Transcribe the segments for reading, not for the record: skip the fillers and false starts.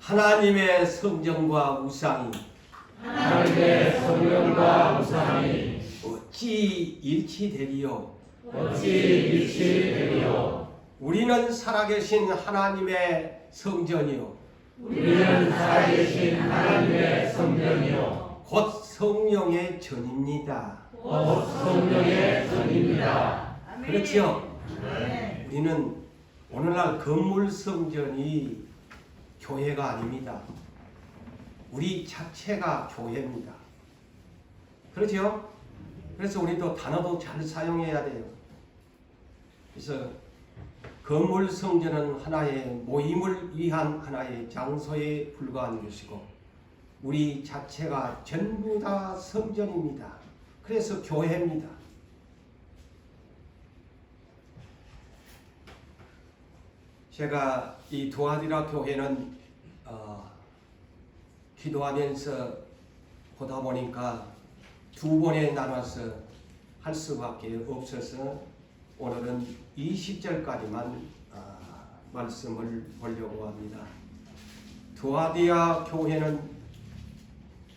하나님의 성전과 우상이 하나님의 성령과 우상이 어찌 일치되리요? 우리는 살아계신 하나님의 성전이요 우리는 살아계신 하나님의 성전이요 곧 성령의 전입니다. 곧 성령의 전입니다. 그렇죠? 우리는 오늘날 건물 성전이 교회가 아닙니다. 우리 자체가 교회입니다. 그렇죠? 그래서 우리도 단어도 잘 사용해야 돼요. 그래서 건물 성전은 하나의 모임을 위한 하나의 장소에 불과한 것이고 우리 자체가 전부 다 성전입니다. 그래서 교회입니다. 제가 이 두아디라 교회는 기도하면서 보다 보니까 두 번에 나눠서 할 수밖에 없어서 오늘은 20절까지만 말씀을 보려고 합니다. 두아디라 교회는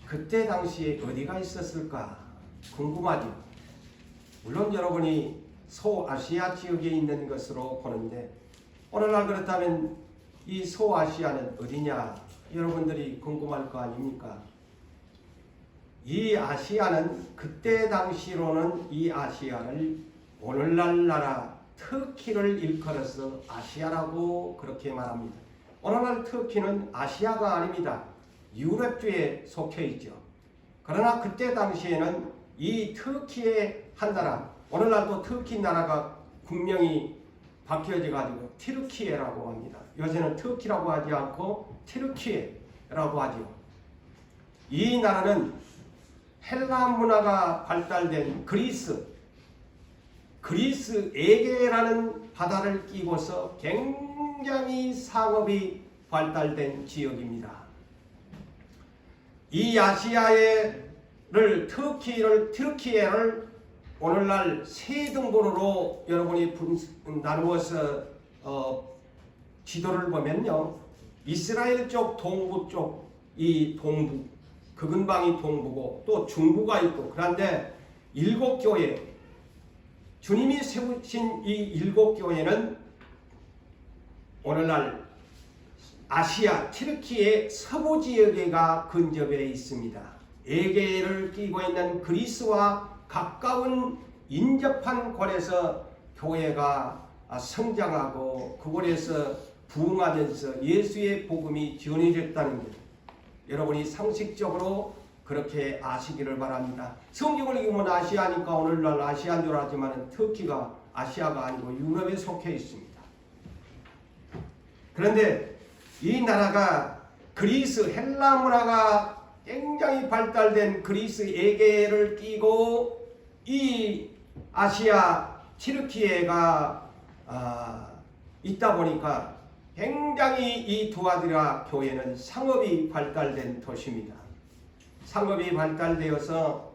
그때 당시에 어디가 있었을까 궁금하죠. 물론 여러분이 소아시아 지역에 있는 것으로 보는데 오늘날 그렇다면 이 소아시아는 어디냐 여러분들이 궁금할 거 아닙니까? 이 아시아는 그때 당시로는 이 아시아를 오늘날 나라 터키를 일컬어서 아시아라고 그렇게 말합니다. 오늘날 터키는 아시아가 아닙니다. 유럽주에 속해 있죠. 그러나 그때 당시에는 이 터키의 한 나라, 오늘날도 터키 나라가 국명이 바뀌어져 가지고 티르키예라고 합니다. 요새는 터키라고 하지 않고 티르키예라고 하죠. 이 나라는 헬라 문화가 발달된 그리스 에게라는 바다를 끼고서 굉장히 상업이 발달된 지역입니다. 이 아시아를 티르키예를 오늘날 세 등분으로 여러분이 나누어서 지도를 보면요. 이스라엘 쪽 동부 쪽 이 동부 그 근방이 동부고 또 중부가 있고 그런데 7교회 주님이 세우신 이 7교회는 오늘날 아시아 티르키의 서부 지역에가 근접해 있습니다. 에게를 끼고 있는 그리스와 가까운 인접한 곳에서 교회가 성장하고 그곳에서 부흥하면서 예수의 복음이 전해졌다는 것 여러분이 상식적으로 그렇게 아시기를 바랍니다. 성경을 읽으면 아시아니까 오늘날 아시아인 줄 알지만 터키가 아시아가 아니고 유럽에 속해 있습니다. 그런데 이 나라가 그리스 헬라 문화가 굉장히 발달된 그리스 에게를 끼고 이 아시아 티르키예가 있다 보니까 굉장히 이 두아디라 교회는 상업이 발달된 도시입니다. 상업이 발달되어서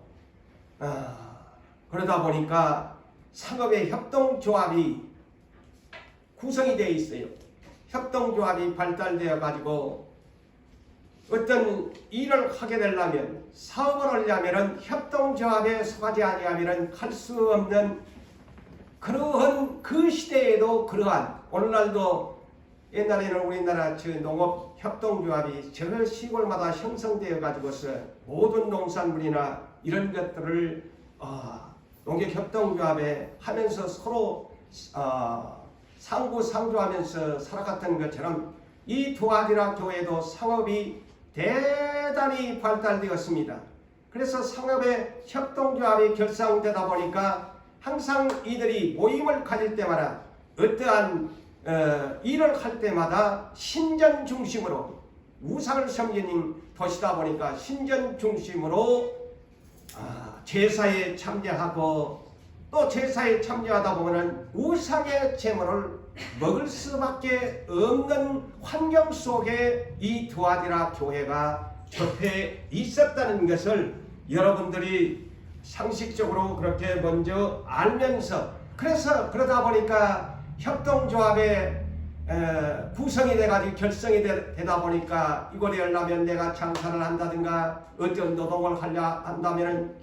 그러다 보니까 상업의 협동조합이 구성이 되어 있어요. 협동조합이 발달되어 가지고 어떤 일을 하게 되려면 사업을 하려면 협동조합에 속하지 아니하면 할 수 없는 그러한 그 시대에도 그러한 오늘날도 옛날에는 우리나라 농업 협동조합이 저 시골마다 형성되어 가지고서 모든 농산물이나 이런 것들을 농nghiệp 협동조합에 하면서 서로 상부상조하면서 살아갔던 것처럼 이 두아디라 교회도 상업이 대단히 발달되었습니다. 그래서 상업의 협동조합이 결성되다 보니까 항상 이들이 모임을 가질 때마다 어떠한 일을 할 때마다 신전 중심으로 우상을 섬기는 도시다 보니까 신전 중심으로 제사에 참여하고 또 제사에 참여하다 보면 우상의 제물을 먹을 수밖에 없는 환경 속에 이 두아디라 교회가 접해 있었다는 것을 여러분들이 상식적으로 그렇게 먼저 알면서 그래서 그러다 보니까 협동조합에 구성이 돼가지고 결성이 되다 보니까 이곳에 하려면 내가 장사를 한다든가 어떤 노동을 하려 한다면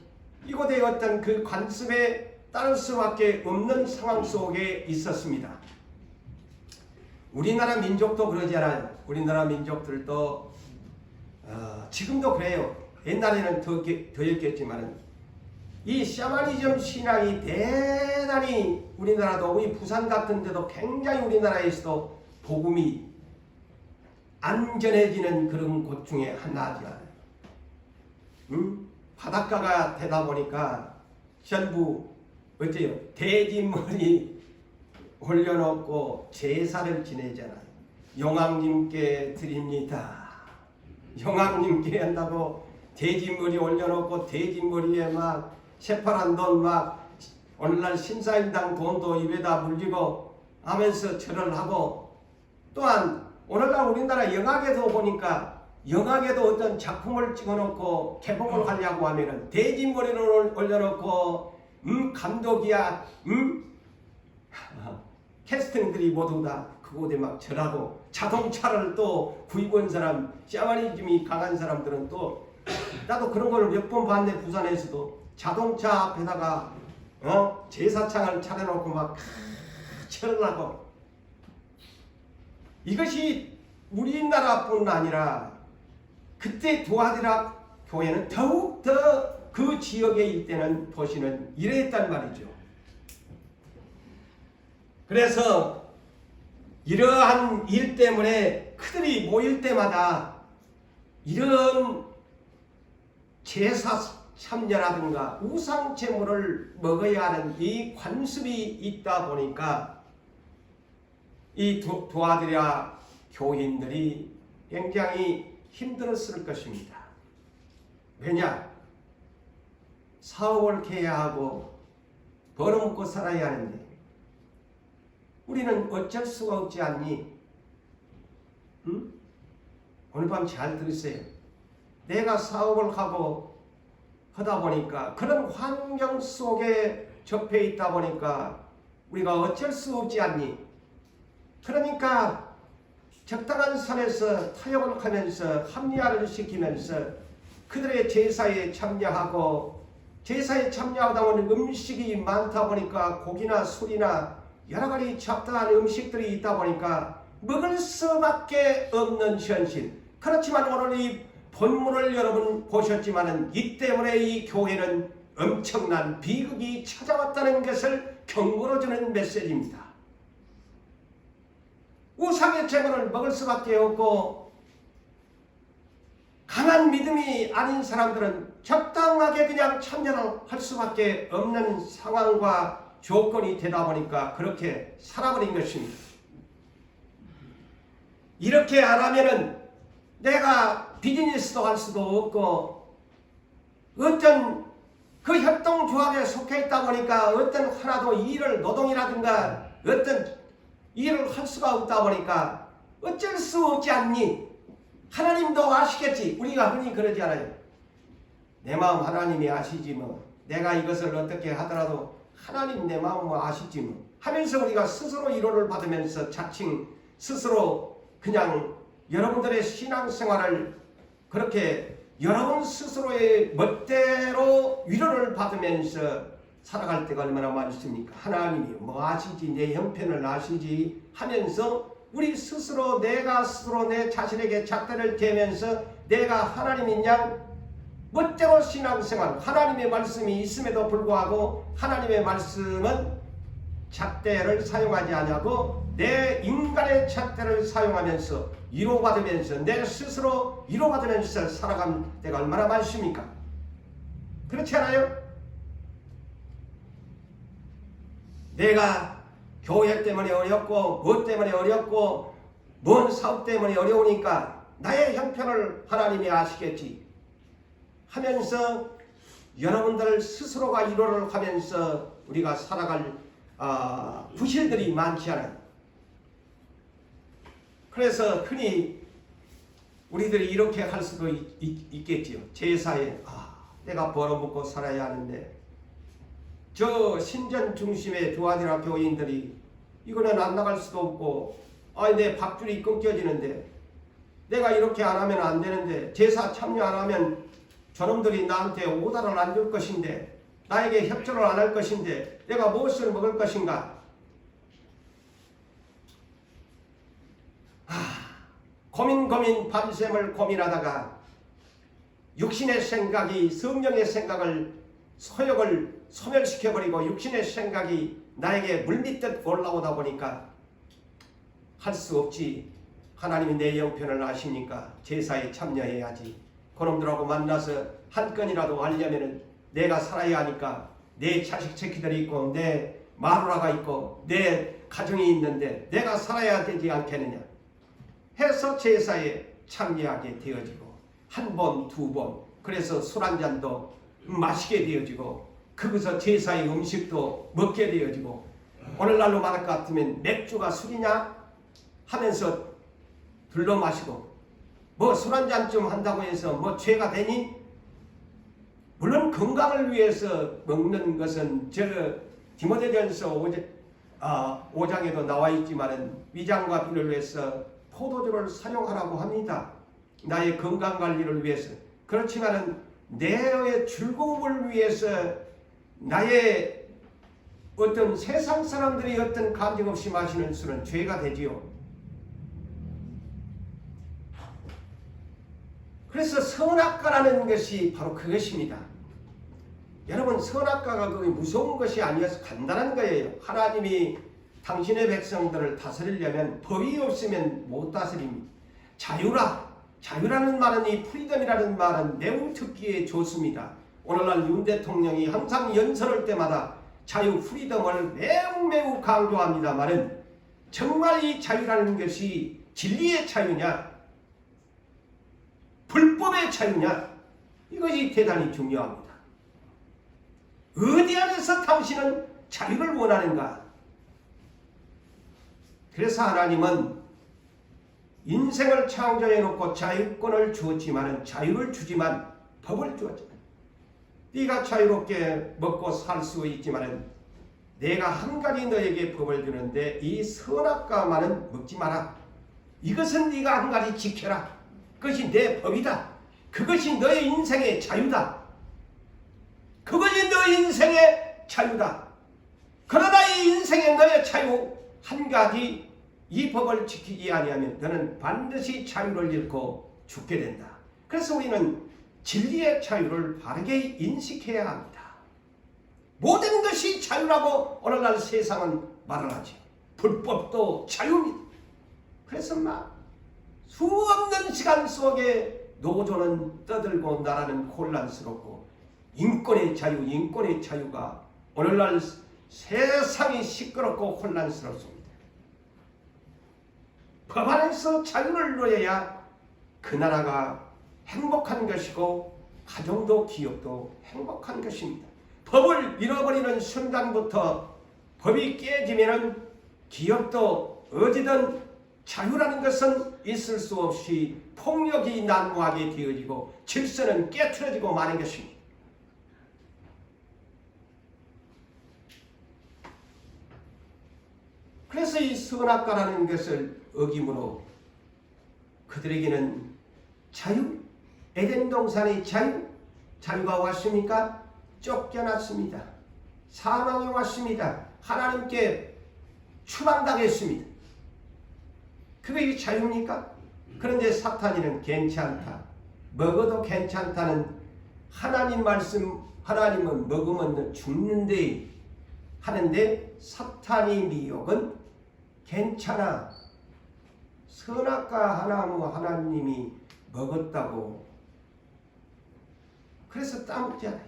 이곳에 어떤 그 관습에 따를 수밖에 없는 상황 속에 있었습니다. 우리나라 민족도 그러잖아요. 우리나라 민족들도 지금도 그래요. 옛날에는 더였겠지만 이 샤머니즘 신앙이 대단히 우리나라도 이 부산 같은 데도 굉장히 우리나라에서도 복음이 안전해지는 그런 곳 중에 하나죠. 바닷가가 되다 보니까 전부 어째요? 돼지머리 올려놓고 제사를 지내잖아요. 용왕님께 드립니다. 용왕님께 한다고 돼지머리 올려놓고 돼지머리에 막 새파란 돈 막 오늘날 신사임당 돈도 입에다 물리고 하면서 절을 하고 또한 오늘날 우리나라 영화계도 보니까 영화계도 어떤 작품을 찍어놓고 개봉을 하려고 하면은 돼지머리를 올려놓고 감독이야 캐스팅들이 모두 다 그곳에 막 절하고 자동차를 또 구입한 사람 샤머니즘이 강한 사람들은 또 나도 그런 걸 몇 번 봤는데 부산에서도 자동차 앞에다가 제사창을 차려놓고 막 절을 하고 이것이 우리나라뿐 아니라 그때 도하디라 교회는 더욱더 그 지역에 있다는 도시는 이랬단 말이죠. 그래서 이러한 일 때문에 그들이 모일 때마다 이런 제사 참여라든가 우상 제물을 먹어야 하는 이 관습이 있다 보니까 이 도하디라 교인들이 굉장히 힘들었을 것입니다. 왜냐? 사업을 해야 하고 벌어먹고 살아야 하는데 우리는 어쩔 수가 없지 않니? 오늘 밤 잘 들으세요. 내가 사업을 하고 하다 보니까 그런 환경 속에 접해 있다 보니까 우리가 어쩔 수 없지 않니? 그러니까 적당한 선에서 타협을 하면서 합리화를 시키면서 그들의 제사에 참여하고 제사에 참여하다 보니 음식이 많다 보니까 고기나 술이나 여러 가지 잡다한 음식들이 있다 보니까 먹을 수밖에 없는 현실. 그렇지만 오늘 이 본문을 여러분 보셨지만은 이 때문에 이 교회는 엄청난 비극이 찾아왔다는 것을 경고로 주는 메시지입니다. 우상의 제물을 먹을 수밖에 없고 강한 믿음이 아닌 사람들은 적당하게 그냥 참여를 할 수밖에 없는 상황과 조건이 되다 보니까 그렇게 살아버린 것입니다. 이렇게 안 하면은 내가 비즈니스도 할 수도 없고 어떤 그 협동조합에 속해 있다 보니까 어떤 하나도 일을 노동이라든가 어떤 일을 할 수가 없다 보니까 어쩔 수 없지 않니? 하나님도 아시겠지. 우리가 흔히 그러지 않아요. 내 마음 하나님이 아시지 뭐. 내가 이것을 어떻게 하더라도 하나님 내 마음 아시지 뭐. 하면서 우리가 스스로 위로를 받으면서 자칭 스스로 그냥 여러분들의 신앙생활을 그렇게 여러분 스스로의 멋대로 위로를 받으면서 살아갈 때가 얼마나 많습니까? 하나님이 뭐 아시지, 내 형편을 아시지 하면서 우리 스스로 내가 스스로 내 자신에게 잣대를 대면서 내가 하나님인 양 멋대로 신앙생활, 하나님의 말씀이 있음에도 불구하고 하나님의 말씀은 잣대를 사용하지 않냐고 내 인간의 잣대를 사용하면서 위로받으면서 내 스스로 위로받으면서 살아가는 때가 얼마나 많습니까? 그렇지 않아요? 내가 교회 때문에 어렵고 무엇 때문에 어렵고 뭔 사업 때문에 어려우니까 나의 형편을 하나님이 아시겠지 하면서 여러분들 스스로가 위로를 하면서 우리가 살아갈 부실들이 많지 않아요. 그래서 흔히 우리들이 이렇게 할 수도 있겠지요. 제사에 내가 벌어먹고 살아야 하는데 저 신전 중심의 도하디라 교인들이 이거는 안 나갈 수도 없고 아니 내 밥줄이 끊겨지는데, 내가 이렇게 안 하면 안 되는데, 제사 참여 안 하면 저놈들이 나한테 오다를 안 줄 것인데, 나에게 협조를 안 할 것인데 내가 무엇을 먹을 것인가? 고민 밤샘을 고민하다가 육신의 생각이 성령의 생각을 소욕을 소멸시켜버리고 육신의 생각이 나에게 물밀듯 올라오다 보니까 할 수 없지. 하나님이 내 형편을 아시니까 제사에 참여해야지. 그놈들하고 만나서 한 건이라도 하려면은 내가 살아야 하니까, 내 자식 새끼들이 있고 내 마누라가 있고 내 가정이 있는데 내가 살아야 되지 않겠느냐 해서 제사에 참여하게 되어지고, 한 번, 두 번, 그래서 술 한 잔도 마시게 되어지고, 거기서 제사의 음식도 먹게 되어지고, 오늘날로 말할 것 같으면 맥주가 술이냐 하면서 둘러 마시고, 뭐 술 한 잔쯤 한다고 해서 뭐 죄가 되니? 물론 건강을 위해서 먹는 것은 저 디모데전서 5장에도 나와 있지만은 위장과 비를 위해서 포도주를 사용하라고 합니다. 나의 건강 관리를 위해서. 그렇지만은 내의 즐거움을 위해서 나의 어떤 세상 사람들이 어떤 감정 없이 마시는 술은 죄가 되지요. 그래서 선악과라는 것이 바로 그것입니다. 여러분, 선악과가 그게 무서운 것이 아니어서 간단한 거예요. 하나님이 당신의 백성들을 다스리려면 법이 없으면 못 다스립니다. 자유라는 말은, 이 프리덤이라는 말은 매우 듣기에 좋습니다. 오늘날 윤 대통령이 항상 연설할 때마다 자유 프리덤을 매우 강조합니다만은, 정말 이 자유라는 것이 진리의 자유냐 불법의 자유냐, 이것이 대단히 중요합니다. 어디 안에서 당신은 자유를 원하는가? 그래서 하나님은 인생을 창조해 놓고 자유권을 주었지만, 자유를 주지만 법을 주었잖아요. 네가 자유롭게 먹고 살 수 있지만 내가 한 가지 너에게 법을 주는데, 이 선악과만은 먹지 마라. 이것은 네가 한 가지 지켜라. 그것이 내 법이다. 그것이 너의 인생의 자유다. 그것이 너의 인생의 자유다. 그러나 이 인생의 너의 자유 한 가지, 이 법을 지키지 아니하면 너는 반드시 자유를 잃고 죽게 된다. 그래서 우리는 진리의 자유를 바르게 인식해야 합니다. 모든 것이 자유라고 오늘날 세상은 말을 하지. 불법도 자유입니다. 그래서 수없는 시간 속에 노조는 떠들고 나라는 혼란스럽고, 인권의 자유가 오늘날 세상이 시끄럽고 혼란스럽습니다. 법 안에서 자유를 누려야 그 나라가 행복한 것이고 가정도 기업도 행복한 것입니다. 법을 잃어버리는 순간부터 법이 깨지면은 기업도 어디든 자유라는 것은 있을 수 없이 폭력이 난무하게 되어지고 질서는 깨트려지고 마는 것입니다. 그래서 이 선악과라는 것을 어김으로 그들에게는 자유, 에덴 동산의 자유가 왔습니까? 쫓겨났습니다. 사망이 왔습니다. 하나님께 추방당했습니다. 그게 자유입니까? 그런데 사탄이는 괜찮다, 먹어도 괜찮다는 하나님 말씀, 하나님은 먹으면 죽는데 하는데, 사탄의 미혹은 괜찮아, 선악과 하나님이 먹었다고 그래서 따먹잖아요.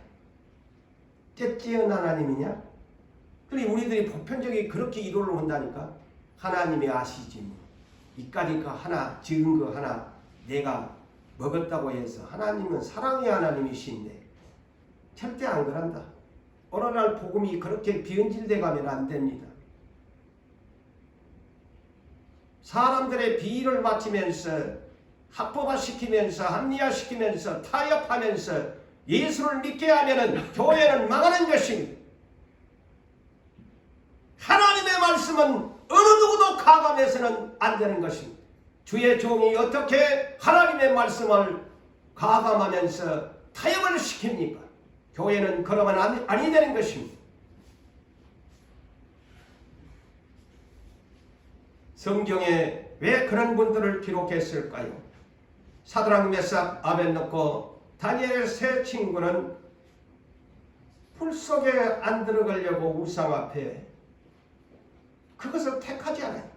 째찌은 하나님이냐? 그래, 우리들이 보편적인 그렇게 이론을 한다니까. 하나님이 아시지 뭐. 이까지 그 하나, 지은 거 하나 내가 먹었다고 해서 하나님은 사랑의 하나님이신데 절대 안 그런다. 오늘날 복음이 그렇게 변질돼 가면 안 됩니다. 사람들의 비위를 맞추면서 합법화시키면서 합리화시키면서 타협하면서 예수를 믿게 하면은 교회는 망하는 것입니다. 하나님의 말씀은 어느 누구도 가감해서는 안 되는 것입니다. 주의 종이 어떻게 하나님의 말씀을 가감하면서 타협을 시킵니까? 교회는 그러면 아니 되는 것입니다. 성경에 왜 그런 분들을 기록했을까요? 사드락 메삭 아벳느고 다니엘의 세 친구는 불 속에 안 들어가려고 우상 앞에 그것을 택하지 않아요.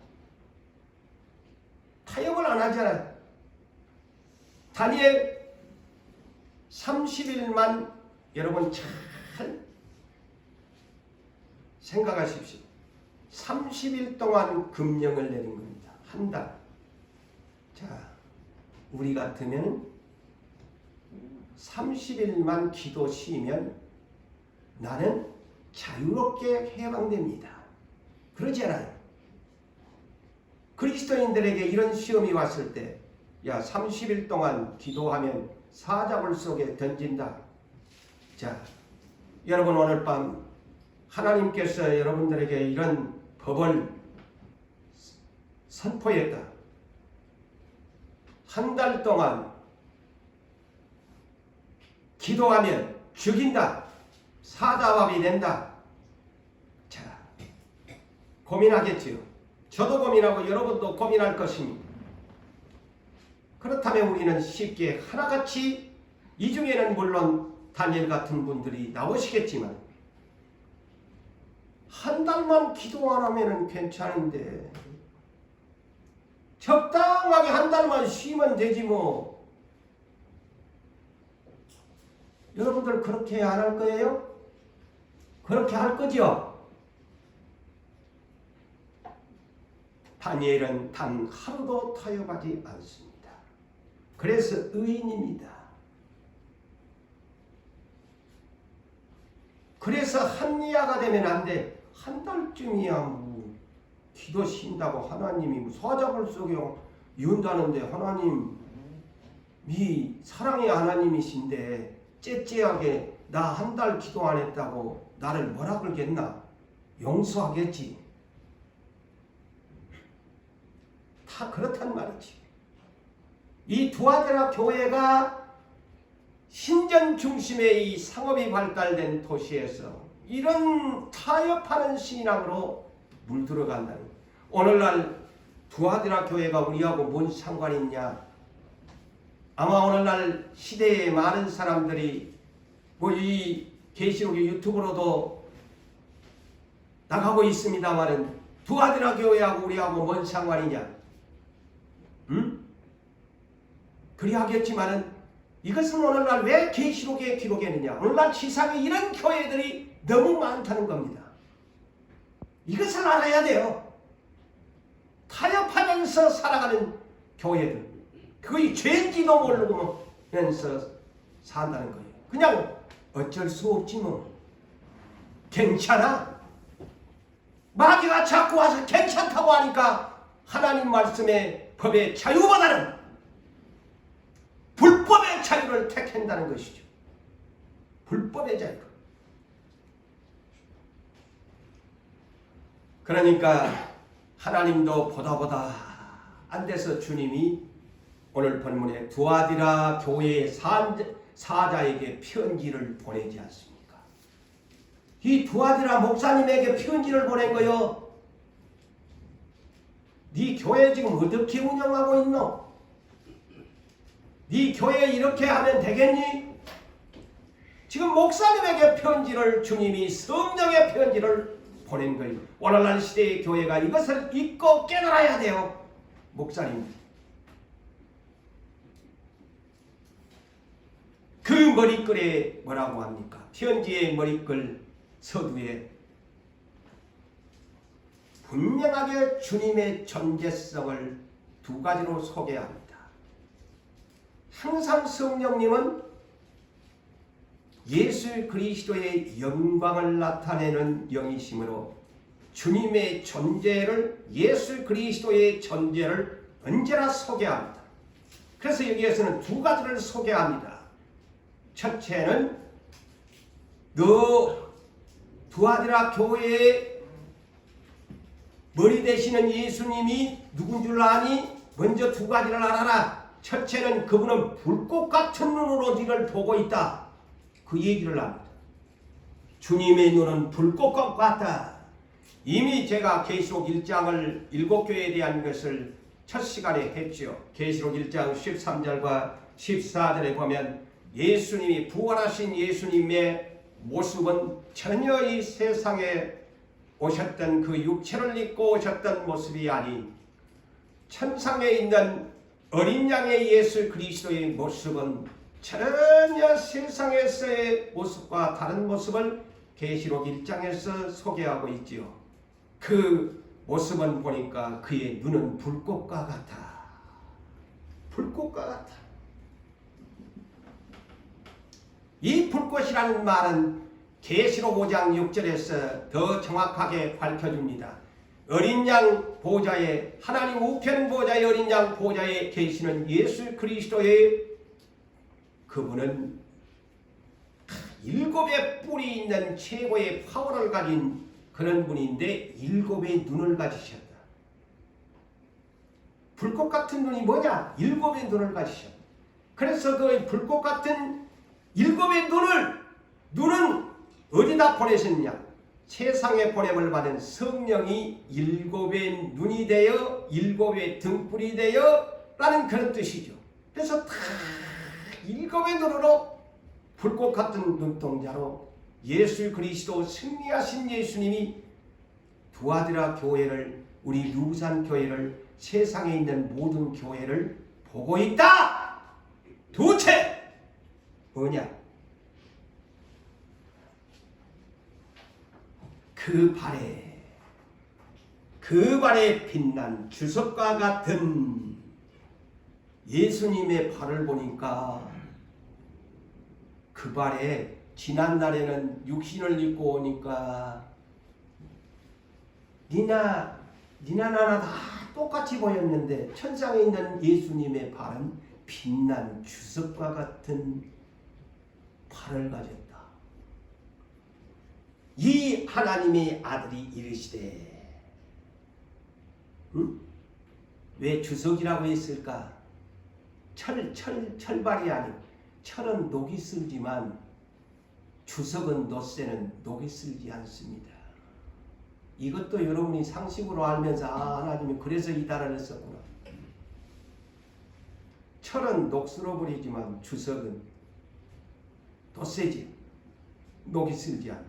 타협을 안 하잖아요. 다니엘 30일만 여러분 잘 생각하십시오. 30일 동안 금령을 내린 겁니다. 한 달. 자, 우리 같으면 30일만 기도 쉬면 나는 자유롭게 해방됩니다. 그러지 않아요. 그리스도인들에게 이런 시험이 왔을 때, 야, 30일 동안 기도하면 사자굴 속에 던진다. 자, 여러분 오늘 밤 하나님께서 여러분들에게 이런 법을 선포했다. 한 달 동안 기도하면 죽인다. 사자밥이 된다. 자, 고민하겠지요. 저도 고민하고 여러분도 고민할 것입니다. 그렇다면 우리는 쉽게 하나같이, 이 중에는 물론 다니엘 같은 분들이 나오시겠지만, 한 달만 기도 안 하면 괜찮은데 적당하게 한 달만 쉬면 되지 뭐. 여러분들 그렇게 안 할 거예요? 그렇게 할 거죠? 다니엘은 단 하루도 타협하지 않습니다. 그래서 의인입니다. 그래서 한리아가 되면 안 돼. 한 달쯤이야 뭐 기도 쉰다고 하나님이 사자굴 속에 이운다는데 하나님이 사랑의 하나님이신데 째째하게 나 한 달 기도 안 했다고 나를 뭐라 그러겠나? 용서하겠지. 다 그렇단 말이지. 이 두아데라 교회가 신전 중심의 이 상업이 발달된 도시에서 이런 타협하는 신앙으로 물들어간다는 거예요. 오늘날 두아데라 교회가 우리하고 뭔 상관이 있냐? 아마 오늘날 시대에 많은 사람들이 뭐 이 계시록의 유튜브로도 나가고 있습니다만은 두아데라 교회하고 우리하고 뭔 상관이냐? 응? 그리 하겠지만은 이것은 오늘날 왜 계시록에 기록했느냐? 오늘날 지상에 이런 교회들이 너무 많다는 겁니다. 이것을 알아야 돼요. 타협하면서 살아가는 교회들, 그게 죄인지도 모르면서 산다는 거예요. 그냥 어쩔 수 없지 뭐. 괜찮아. 마귀가 자꾸 와서 괜찮다고 하니까 하나님 말씀의 법의 자유보다는 불법의 자유를 택한다는 것이죠. 불법의 자유. 그러니까 하나님도 보다 안 돼서 주님이 오늘 본문에 두아디라 교회의 사자에게 편지를 보내지 않습니까? 이 두아디라 목사님에게 편지를 보낸 거요. 네 교회 지금 어떻게 운영하고 있노? 네 교회 이렇게 하면 되겠니? 지금 목사님에게 편지를, 주님이 성령의 편지를 보낸 거예요. 오늘날 시대의 교회가 이것을 잊고 깨달아야 돼요. 목사님. 그 머리글에 뭐라고 합니까? 편지의 머리글 서두에 분명하게 주님의 존재성을 두 가지로 소개합니다. 항상 성령님은 예수 그리스도의 영광을 나타내는 영이시므로 주님의 존재를, 예수 그리스도의 존재를 언제나 소개합니다. 그래서 여기에서는 두 가지를 소개합니다. 첫째는 너 두아디라 교회에 머리 되시는 예수님이 누군 줄 아니? 먼저 두 가지를 알아라. 첫째는 그분은 불꽃 같은 눈으로 네를 보고 있다. 그 얘기를 합니다. 주님의 눈은 불꽃과 같다. 이미 제가 계시록 1장을 7교회에 대한 것을 첫 시간에 했죠. 계시록 1장 13절과 14절에 보면 예수님이 부활하신 예수님의 모습은 전혀 이 세상에 오셨던 그 육체를 입고 오셨던 모습이 아닌 천상에 있는 어린 양의 예수 그리스도의 모습은 전혀 세상에서의 모습과 다른 모습을 계시록 1장에서 소개하고 있지요. 그 모습은 보니까 그의 눈은 불꽃과 같아. 불꽃과 같아. 이 불꽃이라는 말은 계시록 5장 6절에서 더 정확하게 밝혀줍니다. 어린 양 보좌에, 하나님 우편 보좌의 어린 양 보좌에 계시는 예수 그리스도의 그분은 7의 뿔이 있는 최고의 파워를 가진 그런 분인데 7의 눈을 가지셨다. 불꽃 같은 눈이 뭐냐? 7의 눈을 가지셨다. 그래서 그 불꽃 같은 7의 눈은 어디다 보내셨냐? 세상에 보냄을 받은 성령이 7의 눈이 되어 7의 등불이 되어 라는 그런 뜻이죠. 그래서 다 7의 눈으로 불꽃 같은 눈동자로 예수 그리스도 승리하신 예수님이 두아드라 교회를, 우리 류산 교회를, 세상에 있는 모든 교회를 보고 있다. 도대체 뭐냐? 그 발에 빛난 주석과 같은 예수님의 발을 보니까 그 발에 지난날에는 육신을 입고 오니까 니나 나나 다 똑같이 보였는데 천상에 있는 예수님의 발은 빛난 주석과 같은 발을 가졌다. 이 하나님의 아들이 이르시되, 왜 주석이라고 했을까? 철발이 아니고, 철은 녹이 슬지만 주석은 놋새는 녹이 슬지 않습니다. 이것도 여러분이 상식으로 알면서 하나님이 그래서 이 단어를 썼구나. 철은 녹슬어 버리지만 주석은 놋새지, 녹이 슬지 않아.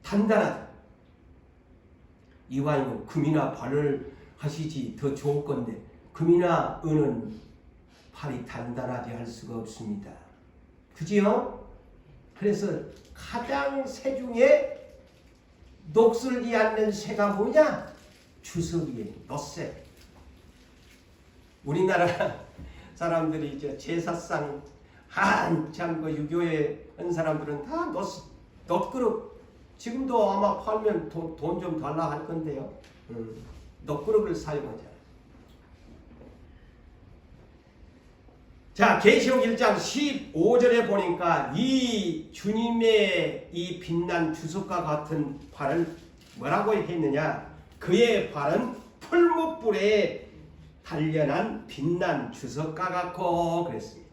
단단하다. 이왕이면 금이나 발을 하시지 더 좋을 건데 금이나 은은 발이 단단하지 할 수가 없습니다. 그지요? 그래서 가장 새 중에 녹슬지 않는 새가 뭐냐? 주석이에요. 놋새. 우리나라 사람들이 이제 제사상 한참 그 유교에 한 사람들은 다 놋그릇, 지금도 아마 팔면 돈 좀 달라 할 건데요. 놋그릇을 사용하잖아요. 자, 계시록 1장 15절에 보니까 이 주님의 이 빛난 주석과 같은 발을 뭐라고 했느냐? 그의 발은 풀무불에 단련한 빛난 주석과 같고 그랬습니다.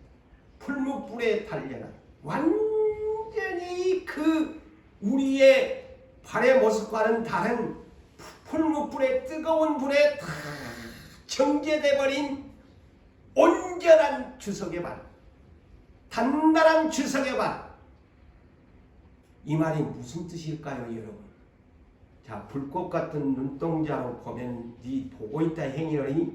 풀무불에 단련한, 완전히 그 우리의 발의 모습과는 다른 풀무불의 뜨거운 불에 다 정제돼 버린 온전한 주석의 발, 단단한 주석의 발. 이 말이 무슨 뜻일까요, 여러분? 자, 불꽃 같은 눈동자로 보면 네 보고 있다 행위러니,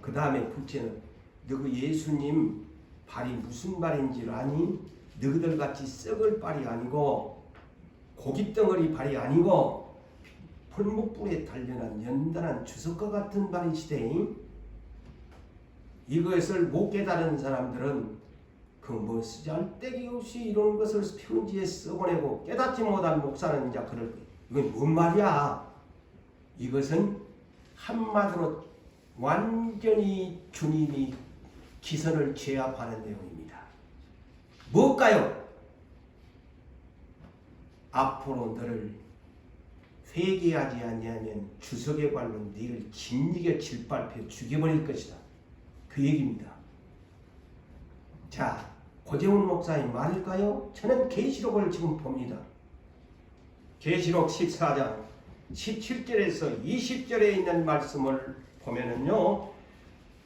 그 다음에 둘째는 너 그 예수님 발이 무슨 발인지 아니? 너희들 같이 썩을 발이 아니고 고깃덩어리 발이 아니고 풀무불에 단련한 연단한 주석과 같은 발이시되, 이것을 못 깨달은 사람들은 그 뭐 쓰잘데기 없이 이런 것을 편지에 써보내고 깨닫지 못한 목사는 이제 그럴 거예요. 이건 뭔 말이야? 이것은 한마디로 완전히 주님이 기선을 제압하는 내용입니다. 뭘까요? 앞으로 너를 회개하지 아니하면 주석의 발로 너희를 진리게 짓밟혀 죽여버릴 것이다. 그 얘기입니다. 자, 고재훈 목사님 말일까요? 저는 계시록을 지금 봅니다. 계시록 14장 17절에서 20절에 있는 말씀을 보면은요,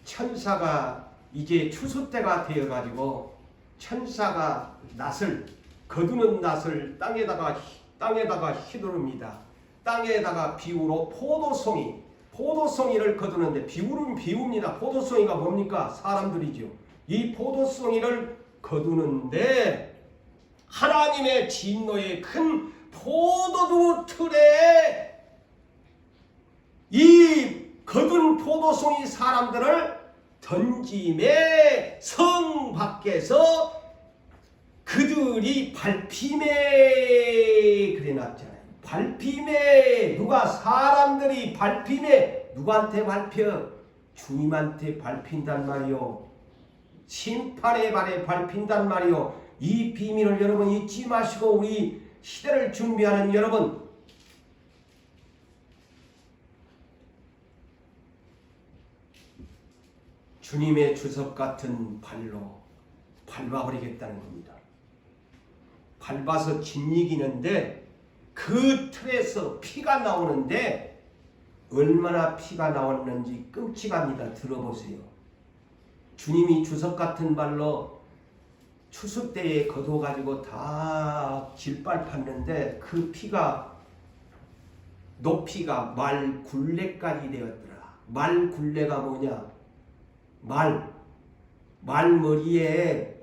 천사가 이제 추수 때가 되어가지고 천사가 낫을 거두는 낫을 땅에다가 휘두릅니다. 땅에다가 비우로 포도송이를 거두는데 비웁니다. 포도송이가 뭡니까? 사람들이죠. 이 포도송이를 거두는데 하나님의 진노의 큰 포도주 틀에 이 거둔 포도송이 사람들을 던짐에 성 밖에서 그들이 밟힘에 그래놨잖아요. 밟힘에 누가 사람들이 밟힘에 누구한테 밟혀? 주님한테 밟힌단 말이요. 심판의 발에 밟힌단 말이요. 이 비밀을 여러분 잊지 마시고 우리 시대를 준비하는 여러분, 주님의 주석 같은 발로 밟아버리겠다는 겁니다. 밟아서 짓이기는데 그 틀에서 피가 나오는데 얼마나 피가 나왔는지 끔찍합니다. 들어보세요. 주님이 주석 같은 발로 추수 때에 거둬가지고 다 짓밟았는데 그 피가 높이가 말 굴레까지 되었더라. 말 굴레가 뭐냐? 말머리에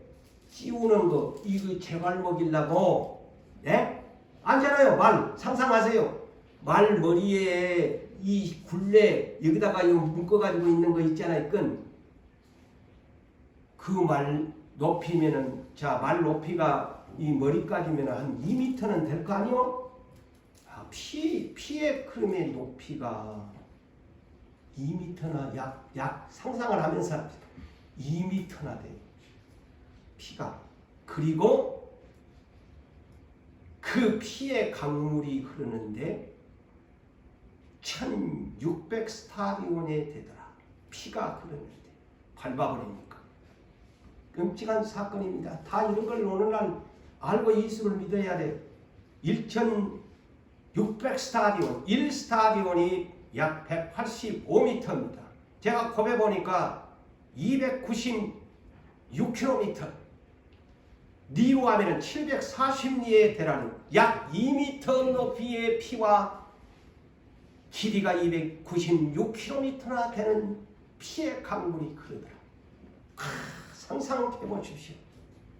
씌우는 거, 이거 제발 먹이려고, 예? 알잖아요. 말 상상하세요. 말머리에 이 굴레 여기다가 이거 묶어가지고 있는 거 있잖아요. 끈. 그 말 높이면은, 자, 말 높이가 이 머리까지면 한 2m는 될 거 아니요? 아, 피의 흐름의 높이가 2m나 약 상상을 하면서 2m나 돼요. 피가. 그리고 그 피의 강물이 흐르는데 1600 스타디온에 되더라. 피가 흐르는데 밟아버리니까. 끔찍한 사건입니다. 다 이런 걸 오늘날 알고 예수를 믿어야 돼. 1600 스타디온, 1스타디온이 약 185m입니다. 제가 곱해 보니까 296km. 리로 하면 740리에 되라는 약 2m 높이의 피와 길이가 296km나 되는 피의 강물이 흐르더라. 상상해 보십시오.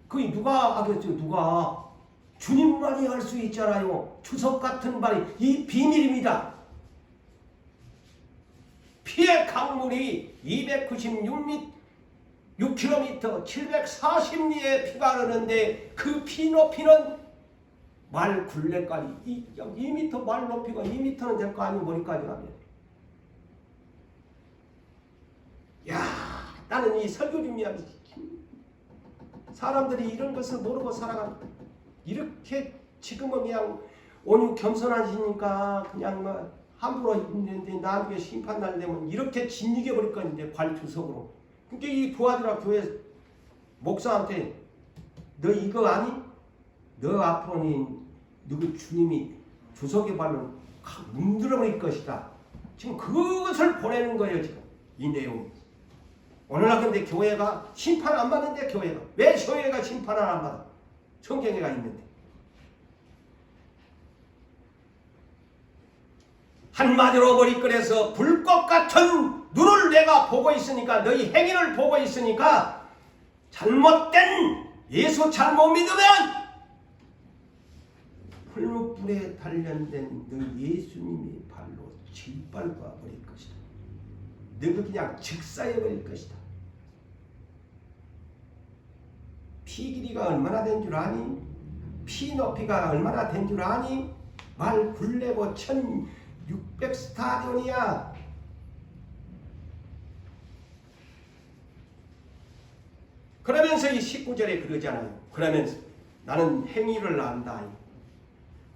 그게 누가 하겠죠? 누가? 주님만이 할 수 있잖아요. 주석 같은 발이 이 비밀입니다. 피의 강물이 296km 740리에 피가 흐르는데 그 피 높이는 말 굴레까지 2m 말 높이가 2m는 될 거 아니에요. 머리까지 가면. 야, 나는 이 설교 준비하면서 사람들이 이런 것을 모르고 살아가는, 이렇게 지금은 그냥 온유 겸손하시니까 그냥 뭐 함부로 있는데 나중에 심판날 되면 이렇게 짓이겨 버릴 건데 발주석으로. 그러니까 이 부하들아 교회 목사한테 너 이거 아니? 너 앞으로는 누구 주님이 주석의 발로 문드러 버릴 것이다. 지금 그것을 보내는 거예요. 지금 이 내용. 오늘날 근데 교회가 심판 안 받는데 교회가 왜 교회가 심판을 안 받아? 성경에가 있는데. 한마디로 머리끈에서 불꽃 같은 눈을 내가 보고 있으니까, 너희 행위를 보고 있으니까 잘못된 예수 잘못 믿으면 풀무불에 단련된 너 예수님의 발로 짓밟아 버릴 것이다. 너가 그냥 즉사해 버릴 것이다. 피 길이가 얼마나 된 줄 아니? 피 높이가 얼마나 된 줄 아니? 말 굴레고 1600 스타디온이야. 그러면서 이 19절에 그러잖아요. 그러면서 나는 행위를 안다.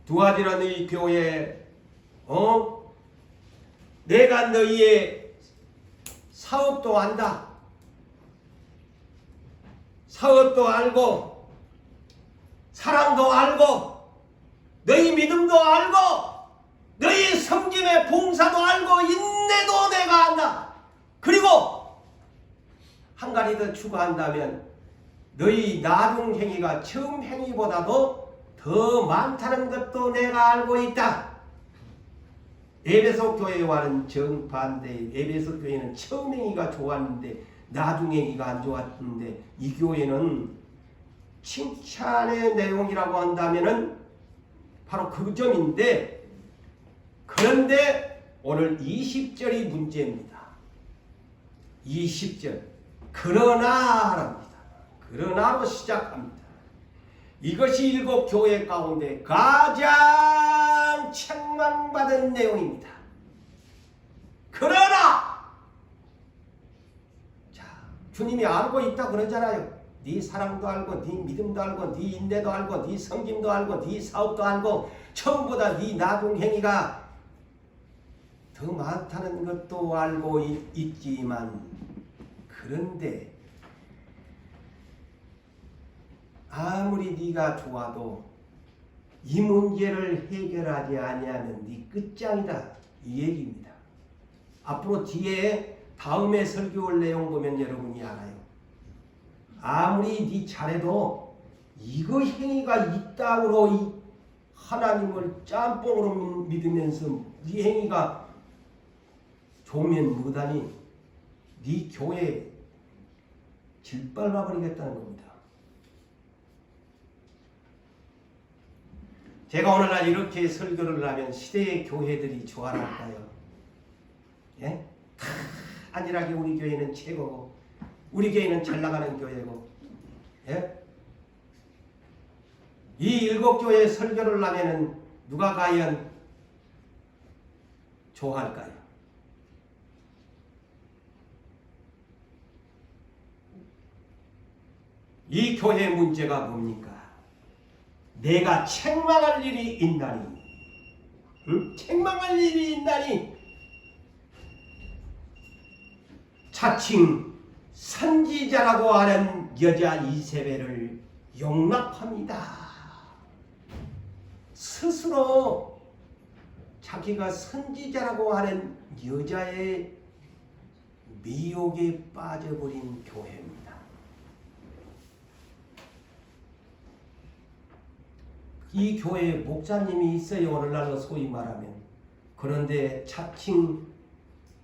두아디라 너희 교회 내가 너희의 사업도 안다. 사업도 알고 사랑도 알고 너희 믿음도 알고 너희 섬김의 봉사도 알고 인내도 내가 안다. 그리고 한 가지 더 추가한다면 너희 나중 행위가 처음 행위보다도 더 많다는 것도 내가 알고 있다. 에베소 교회와는 정반대. 에베소 교회는 처음 행위가 좋았는데 나중 행위가 안 좋았는데 이 교회는 칭찬의 내용이라고 한다면은 바로 그 점인데, 그런데 오늘 20절이 문제입니다. 20절 그러나랍니다. 그러나로 시작합니다. 이것이 일곱 교회 가운데 가장 책망받은 내용입니다. 그러나 자, 주님이 알고 있다 그러잖아요. 네 사랑도 알고 네 믿음도 알고 네 인내도 알고 네 섬김도 알고 네 사업도 알고 처음보다 네 나중 행위가 더 많다는 것도 알고 있지만, 그런데 아무리 네가 좋아도 이 문제를 해결하지 아니하면 네 끝장이다, 이 얘기입니다. 앞으로 뒤에 다음에 설교할 내용 보면 여러분이 알아요. 아무리 네 잘해도 이거 행위가 있다고 하나님을 짬뽕으로 믿으면서 네 행위가 좋으면 뭐다니 네 교회 질밟아버리겠다는 겁니다. 제가 오늘날 이렇게 설교를 하면 시대의 교회들이 좋아할까요? 예? 다 안일하게 우리 교회는 최고고 우리 교회는 잘 나가는 교회고, 예? 이 일곱 교회 설교를 하면은 누가 과연 좋아할까요? 이 교회의 문제가 뭡니까? 내가 책망할 일이 있나니, 책망할 일이 있나니 자칭 선지자라고 하는 여자 이세벨을 용납합니다. 스스로 자기가 선지자라고 하는 여자의 미혹에 빠져버린 교회입니다. 이 교회에 목사님이 있어요, 오늘날로 소위 말하면. 그런데 자칭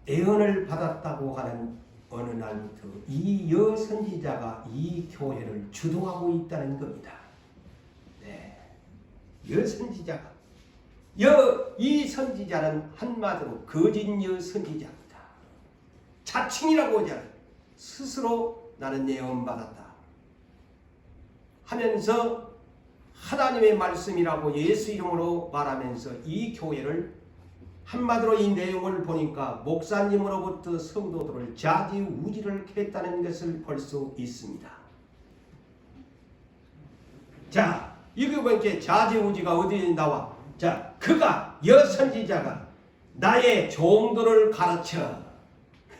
애언을 받았다고 하는 어느 날부터 이 여선지자가 이 교회를 주도하고 있다는 겁니다. 네, 여선지자가, 이 선지자는 한마디로 거짓 여선지자입니다. 자칭이라고 하잖아요. 스스로 나는 예언 받았다 하면서 하나님의 말씀이라고 예수 이름으로 말하면서 이 교회를, 한마디로 이 내용을 보니까 목사님으로부터 성도들을 좌지우지를 했다는 것을 볼 수 있습니다. 자, 이거 보니까 좌지우지가 어디에 나와? 자, 그가, 여선지자가 나의 종들을 가르쳐,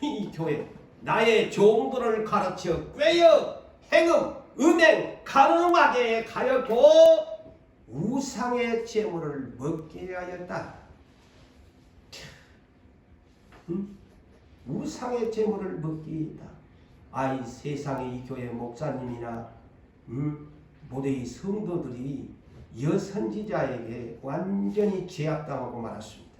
이 교회 나의 종들을 가르쳐 꾀어 행음 음행 간음하게 하였고 우상의 제물을 먹게 하였다. 우상의 제물을 먹게 했다. 아이 세상의 이 교회 목사님이나 모두의 성도들이 여선지자에게 완전히 제압당하고 말았습니다.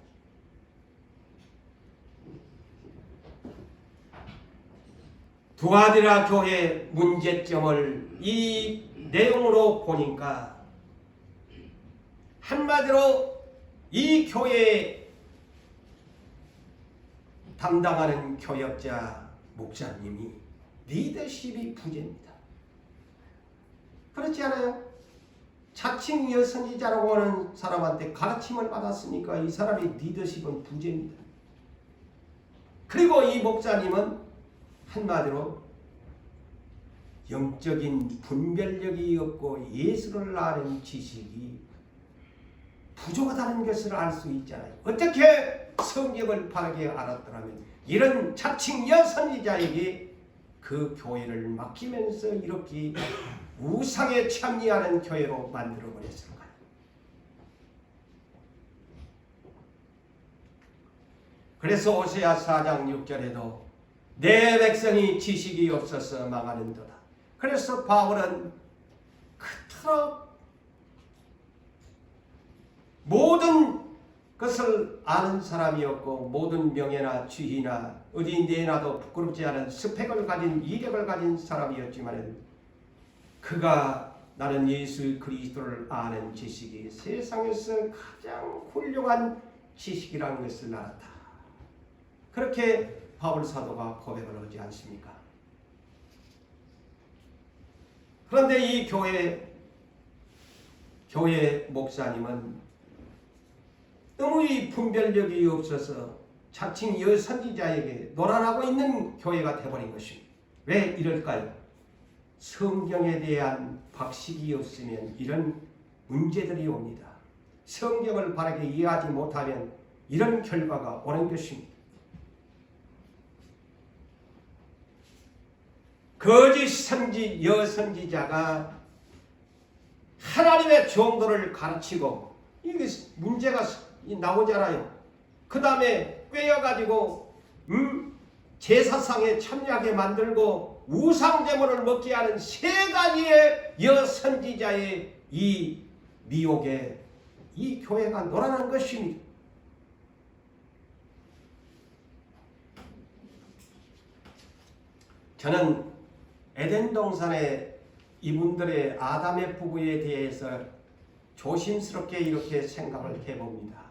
두아디라 교회 문제점을 이 내용으로 보니까 한마디로 이 교회에 담당하는 교역자 목사님이 리더십이 부재입니다. 그렇지 않아요? 자칭 여선지자라고 하는 사람한테 가르침을 받았으니까 이 사람의 리더십은 부재입니다. 그리고 이 목사님은 한마디로 영적인 분별력이 없고 예수를 아는 지식이 부족하다는 것을 알 수 있잖아요. 어떻게 성경을 바르게 알았더라면 이런 자칭 여선지자에게 그 교회를 맡기면서 이렇게 우상에 참여하는 교회로 만들어 버렸을까요? 그래서 호세아 4장 6절에도 내 백성이 지식이 없어서 망하는도다. 그래서 바울은 그토록 모든 것을 아는 사람이었고 모든 명예나 지위나 어디 내놔도 부끄럽지 않은 스펙을 가진 이력을 가진 사람이었지만 그가 나는 예수 그리스도를 아는 지식이 세상에서 가장 훌륭한 지식이라는 것을 알았다. 그렇게 바울 사도가 고백을 하지 않습니까? 그런데 이 교회 목사님은 너무 이 분별력이 없어서 자칭 여선지자에게 노란하고 있는 교회가 되어버린 것입니다. 왜 이럴까요? 성경에 대한 박식이 없으면 이런 문제들이 옵니다. 성경을 바르게 이해하지 못하면 이런 결과가 오는 것입니다. 거짓 여선지자가 하나님의 정도를 가르치고 이게 문제가 나오잖아요. 그 다음에 꿰어가지고 제사상에 참여하게 만들고 우상제물을 먹게 하는 세 가지의 여선지자의 이 미혹에 이 교회가 놀아난 것입니다. 저는 에덴 동산에 이분들의 아담의 부부에 대해서 조심스럽게 이렇게 생각을 해봅니다.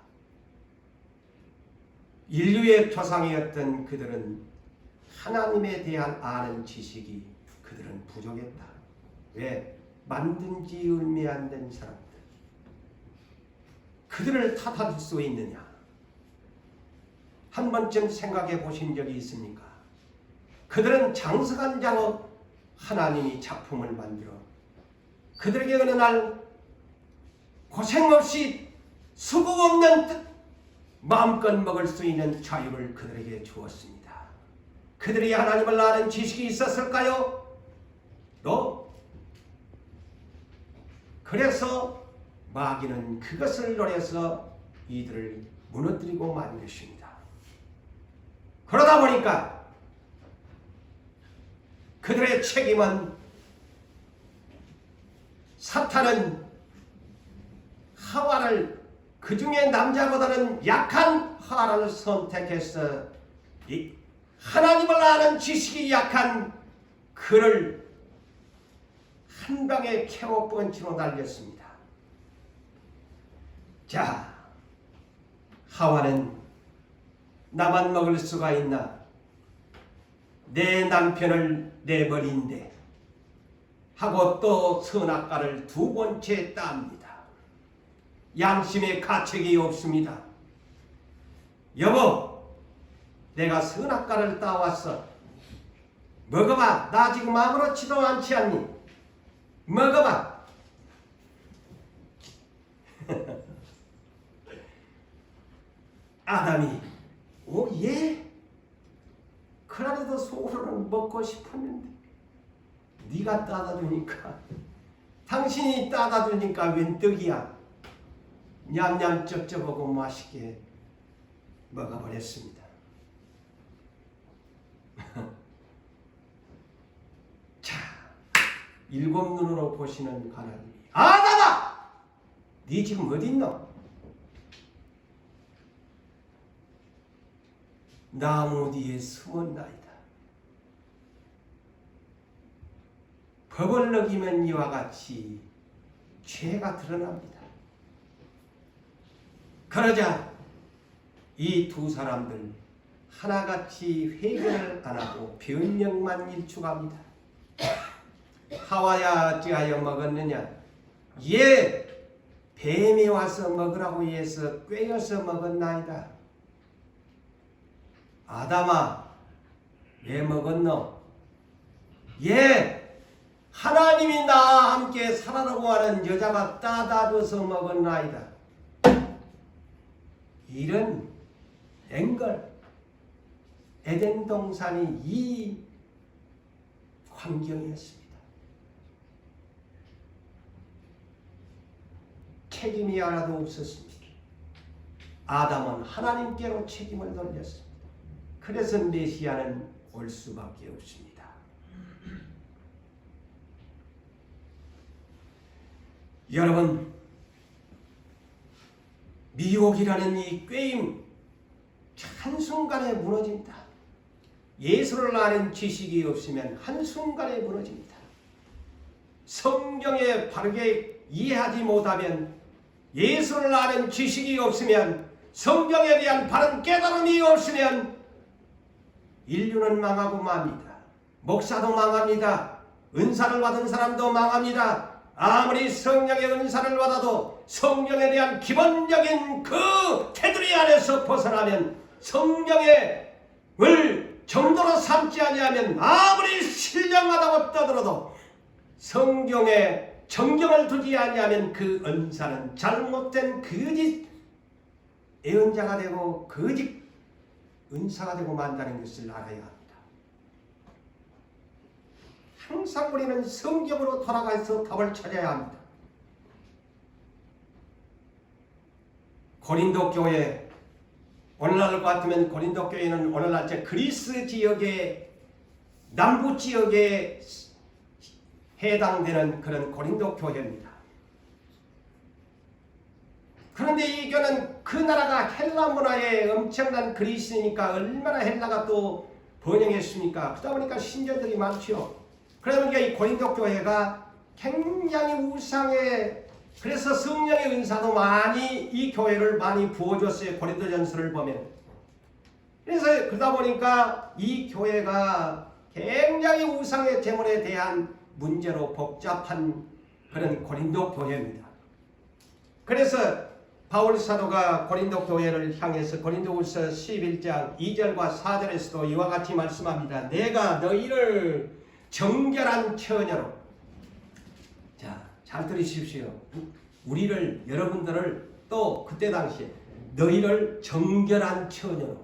인류의 조상이었던 그들은 하나님에 대한 아는 지식이 그들은 부족했다. 왜? 만든 지 얼마 안 된 사람들. 그들을 탓할 수 있느냐? 한 번쯤 생각해 보신 적이 있습니까? 그들은 장성한 자로 하나님이 작품을 만들어 그들에게 어느 날 고생 없이 수고 없는 마음껏 먹을 수 있는 자유를 그들에게 주었습니다. 그들이 하나님을 아는 지식이 있었을까요? 그래서 마귀는 그것을 노려서 이들을 무너뜨리고 만 것입니다. 그러다 보니까 그들의 책임은 사탄은 하와를 그 중에 남자보다는 약한 하와를 선택해서 이 하나님을 아는 지식이 약한 그를 한 방에 캐고 펀치로 날렸습니다. 자, 하와는 나만 먹을 수가 있나? 내 남편을 내버린데 하고 또 선악과를 두 번째 땁니다. 양심의 가책이 없습니다. 여보, 내가 선악과를 따왔어. 먹어봐. 나 지금 아무렇지도 않지 않니? 먹어봐. 아담이 예? 그래도 속으로는 먹고 싶었는데 네가 따다 주니까 당신이 따다 주니까 웬 떡이야. 냠냠 쩝쩝하고 맛있게 먹어버렸습니다. 자, 일곱 눈으로 보시는 하나님이 아담아! 네 지금 어디 있노? 나무 뒤에 숨었나이다. 법을 어기면 이와 같이 죄가 드러납니다. 그러자 이 두 사람들 하나같이 회개를 안 하고 변명만 일축합니다. 하와야 어찌하여 먹었느냐? 예, 뱀이 와서 먹으라고 해서 꿰어서 먹었나이다. 아담아, 왜 먹었노? 예, 하나님이 나와 함께 살아라고 하는 여자가 따다 줘서 먹었나이다. 이런 앵걸 에덴 동산이 이 환경이었습니다. 책임이 하나도 없었습니다. 아담은 하나님께로 책임을 돌렸습니다. 그래서 메시아는 올 수밖에 없습니다. 여러분, 미혹이라는 이 꾀임 한순간에 무너집니다. 예수를 아는 지식이 없으면 한순간에 무너집니다. 성경에 바르게 이해하지 못하면, 예수를 아는 지식이 없으면, 성경에 대한 바른 깨달음이 없으면 인류는 망하고 맙니다. 목사도 망합니다. 은사를 받은 사람도 망합니다. 아무리 성령의 은사를 받아도 성경에 대한 기본적인 그 테두리 안에서 벗어나면, 성경의 을 정도로 삼지 아니하면 아무리 신령하다고 떠들어도 성경에 정경을 두지 아니하면 그 은사는 잘못된 거짓 예언자가 되고 거짓 은사가 되고 만다는 것을 알아야 합니다. 항상 우리는 성경으로 돌아가서 답을 찾아야 합니다. 고린도 교회, 오늘날 같으면 고린도 교회는 오늘날 그리스 지역의 남부 지역에 해당되는 그런 고린도 교회입니다. 그런데 이 교회는 그 나라가 헬라 문화에 엄청난 그리스니까 얼마나 헬라가 또 번영했습니까? 그러다 보니까 신자들이 많죠. 그러다 보니까 이 고린도 교회가 굉장히 우상에, 그래서 성령의 은사도 많이 이 교회를 많이 부어줬어요. 고린도전서를 보면. 그래서 그러다 보니까 이 교회가 굉장히 우상의 제물에 대한 문제로 복잡한 그런 고린도 교회입니다. 그래서 바울 사도가 고린도 교회를 향해서 고린도후서 11장 2절과 4절에서도 이와 같이 말씀합니다. 내가 너희를 정결한 처녀로, 자, 잘 들으십시오. 우리를, 여러분들을 또 그때 당시에 너희를 정결한 처녀로,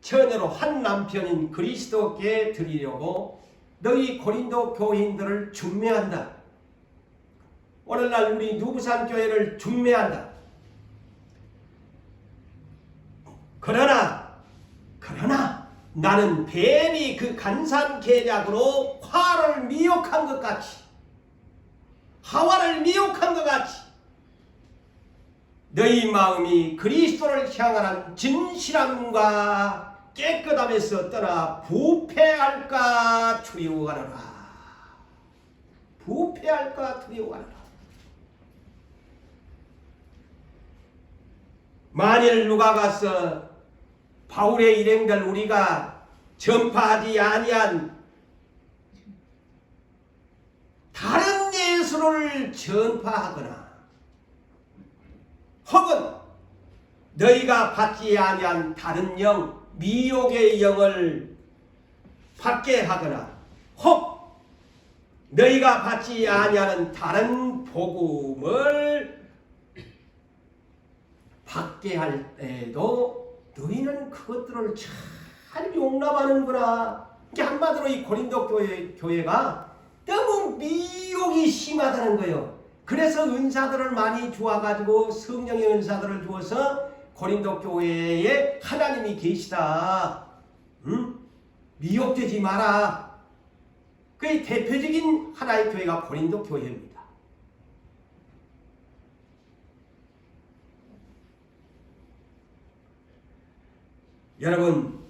처녀로 한 남편인 그리스도께 드리려고 너희 고린도 교인들을 중매한다. 오늘날 우리 누부산 교회를 중매한다. 그러나 나는 뱀이 그 간산 계략으로 화를 미혹한 것 같이, 하와를 미혹한 것 같이 너희 마음이 그리스도를 향하는 진실함과 깨끗함에서 떠나 부패할까 두려워하노라. 부패할까 두려워하노라. 만일 누가 가서 바울의 일행들 우리가 전파하지 아니한 다른 예수를 전파하거나, 혹은 너희가 받지 아니한 다른 영, 미혹의 영을 받게 하거나, 혹 너희가 받지 아니하는 다른 복음을 받게 할 때에도 너희는 그것들을 잘 용납하는구나. 이게 한마디로 이 고린도 교회가 너무 미혹이 심하다는 거예요. 그래서 은사들을 많이 주어가지고, 성령의 은사들을 주어서 고린도 교회에 하나님이 계시다. 미혹되지 마라. 그 대표적인 하나의 교회가 고린도 교회입니다. 여러분,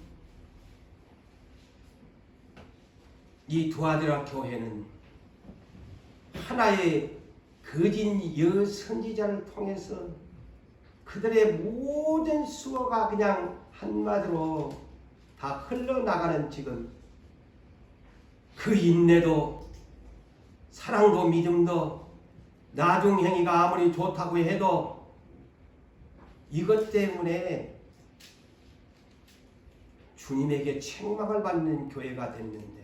이 두아디라 교회는 하나의 거짓 여선지자를 통해서 그들의 모든 수어가 그냥 한마디로 다 흘러나가는 지금 그 인내도, 사랑도, 믿음도, 나중행위가 아무리 좋다고 해도 이것 때문에 주님에게 책망을 받는 교회가 됐는데,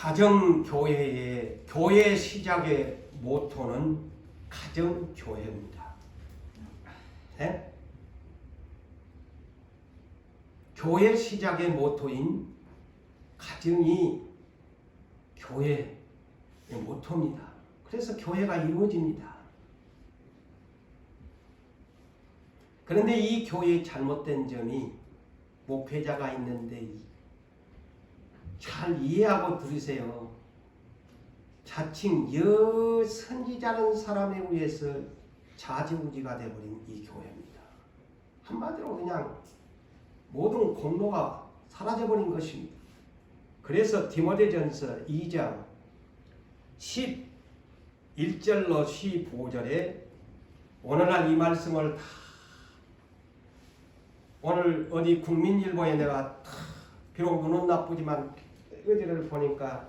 가정교회의 교회 시작의 모토는 가정교회입니다. 네? 교회 시작의 모토인 가정이 교회의 모토입니다. 그래서 교회가 이루어집니다. 그런데 이 교회의 잘못된 점이 목회자가 있는데 잘 이해하고 들으세요. 자칭 선지자는 사람에 의해서 좌지우지가 되어버린 이 교회입니다. 한마디로 그냥 모든 공로가 사라져버린 것입니다. 그래서 디모데전서 2장 11절로 15절에 오늘날 이 말씀을 다 오늘 어디 국민일보에 내가 비록 눈은 나쁘지만 어디를 보니까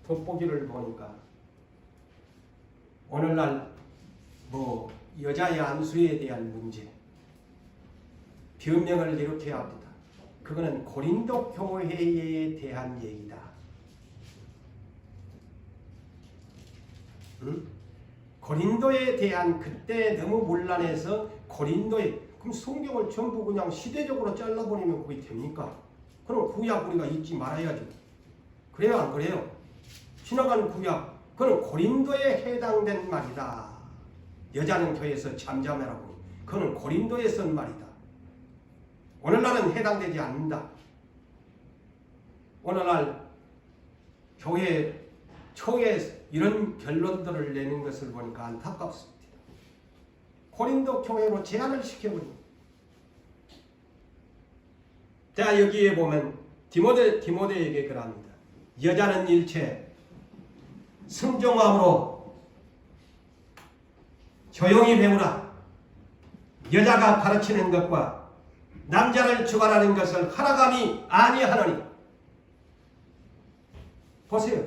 돋보기를 보니까 오늘날 뭐 여자의 안수에 대한 문제 변명을 이렇게 합니다. 그거는 고린도 교회에 대한 얘기다. 응? 고린도에 대한 그때 너무 문란해서 고린도에 그럼 성경을 전부 그냥 시대적으로 잘라버리면 그게 됩니까? 그럼 구약 우리가 잊지 말아야죠. 그래요 안 그래요? 지나가는 구약 그건 고린도에 해당된 말이다. 여자는 교회에서 잠잠해라고. 그건 고린도에 쓴 말이다. 오늘날은 해당되지 않는다. 오늘날 교회 초에 이런 결론들을 내는 것을 보니까 안타깝습니다. 고린도 교회로 제한을 시켜버립니다. 자 여기에 보면 디모데에게 그럽니다. 여자는 일체 순종함으로 조용히 배우라. 여자가 가르치는 것과 남자를 주관하는 것을 하라감이 아니하노니. 보세요.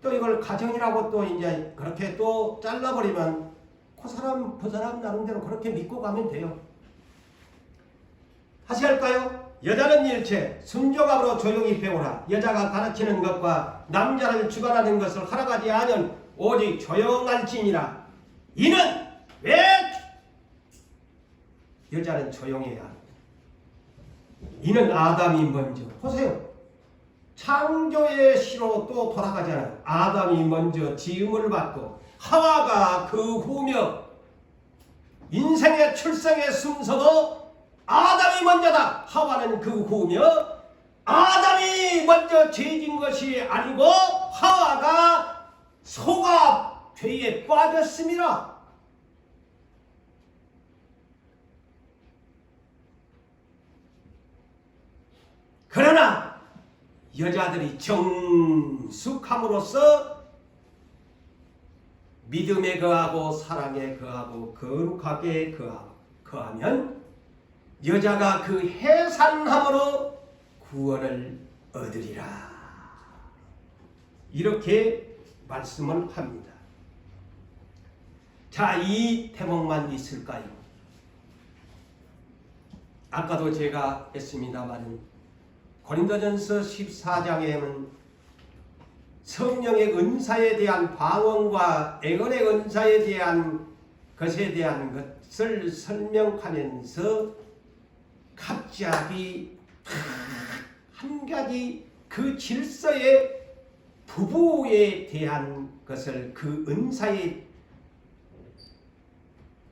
또 이걸 가정이라고 또 이제 그렇게 또 잘라버리면 그 사람 나름대로 그렇게 믿고 가면 돼요. 다시 할까요? 여자는 일체 순종함으로 조용히 배우라. 여자가 가르치는 것과 남자를 주관하는 것을 하라가지 아니면 오직 조용할지니라. 이는 왜 여자는 조용해야 합니다. 이는 아담이 먼저. 보세요. 창조의 시로 또 돌아가잖아요. 아담이 먼저 지음을 받고 하와가 그 후며 인생의 출생의 순서도 아담이 먼저다. 하와는 그 후며 아담이 먼저 죄진 것이 아니고 하와가 속아 죄에 빠졌습니다. 그러나 여자들이 정숙함으로써 믿음에 거하고 사랑에 거하고 거룩하게 거하면 여자가 그 해산함으로 구원을 얻으리라. 이렇게 말씀을 합니다. 자, 이 대목만 있을까요? 아까도 제가 했습니다만 고린도전서 14장에는 성령의 은사에 대한 방언과 애언의 은사에 대한 것에 대한 것을 설명하면서 갑자기 한 가지 그 질서의 부부에 대한 것을 그 은사에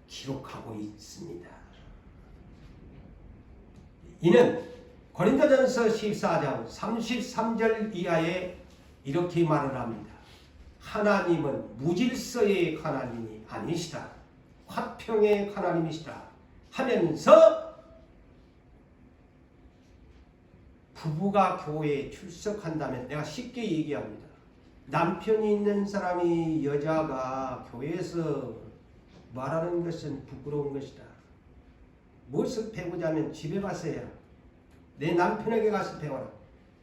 기록하고 있습니다. 이는 고린도전서 14장 33절 이하에 이렇게 말을 합니다. 하나님은 무질서의 하나님이 아니시다. 화평의 하나님이시다. 하면서 부부가 교회에 출석한다면 내가 쉽게 얘기합니다. 남편이 있는 사람이 여자가 교회에서 말하는 것은 부끄러운 것이다. 무엇을 배우자면 집에 가서 해라. 내 남편에게 가서 배워라.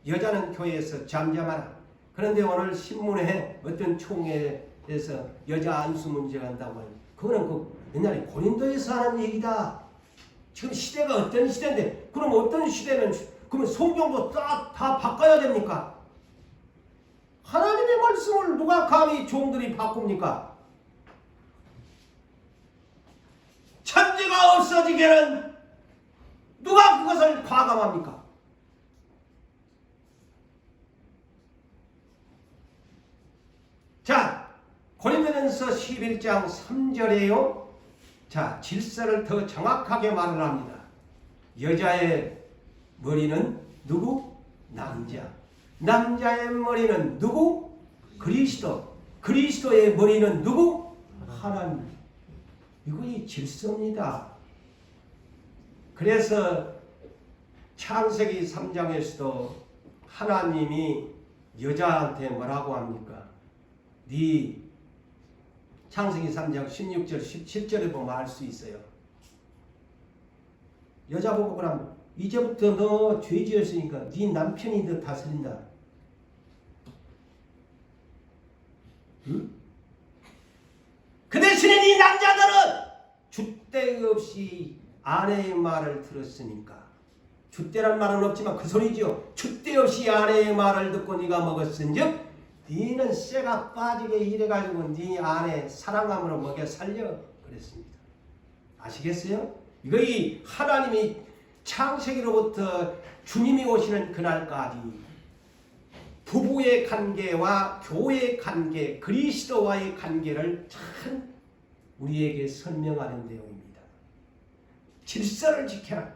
여자는 교회에서 잠잠하라. 그런데 오늘 신문에 어떤 총회에서 여자 안수 문제가 한다고 하니 그거는 그 옛날에 고린도에서 하는 얘기다. 지금 시대가 어떤 시대인데 그럼 어떤 시대는 그러면 성경도 다 바꿔야 됩니까? 하나님의 말씀을 누가 감히 종들이 바꿉니까? 천지가 없어지기에는 누가 그것을 과감합니까? 자, 고린도전서 11장 3절에요. 자, 질서를 더 정확하게 말을 합니다. 여자의 머리는 누구? 남자. 남자의 머리는 누구? 그리스도. 그리스도의 머리는 누구? 하나님. 이것이 질서입니다. 그래서 창세기 3장에서도 하나님이 여자한테 뭐라고 합니까? 네 창세기 3장 16절 17절에 보면 알 수 있어요. 여자 보고 그러면 이제부터 너 죄 지었으니까 네 남편이 너 다스린다. 응? 그 대신에 네 남자들은 줏대 없이 아내의 말을 들었으니까. 줏대란 말은 없지만 그 소리죠. 줏대 없이 아내의 말을 듣고 네가 먹었은즉 네는 쇠가 빠지게 이래가지고 네 아내 사랑함으로 먹여 살려 그랬습니다. 아시겠어요? 이거 이 하나님이 창세기로부터 주님이 오시는 그날까지 부부의 관계와 교회의 관계, 그리스도와의 관계를 참 우리에게 설명하는 내용입니다. 질서를 지켜라.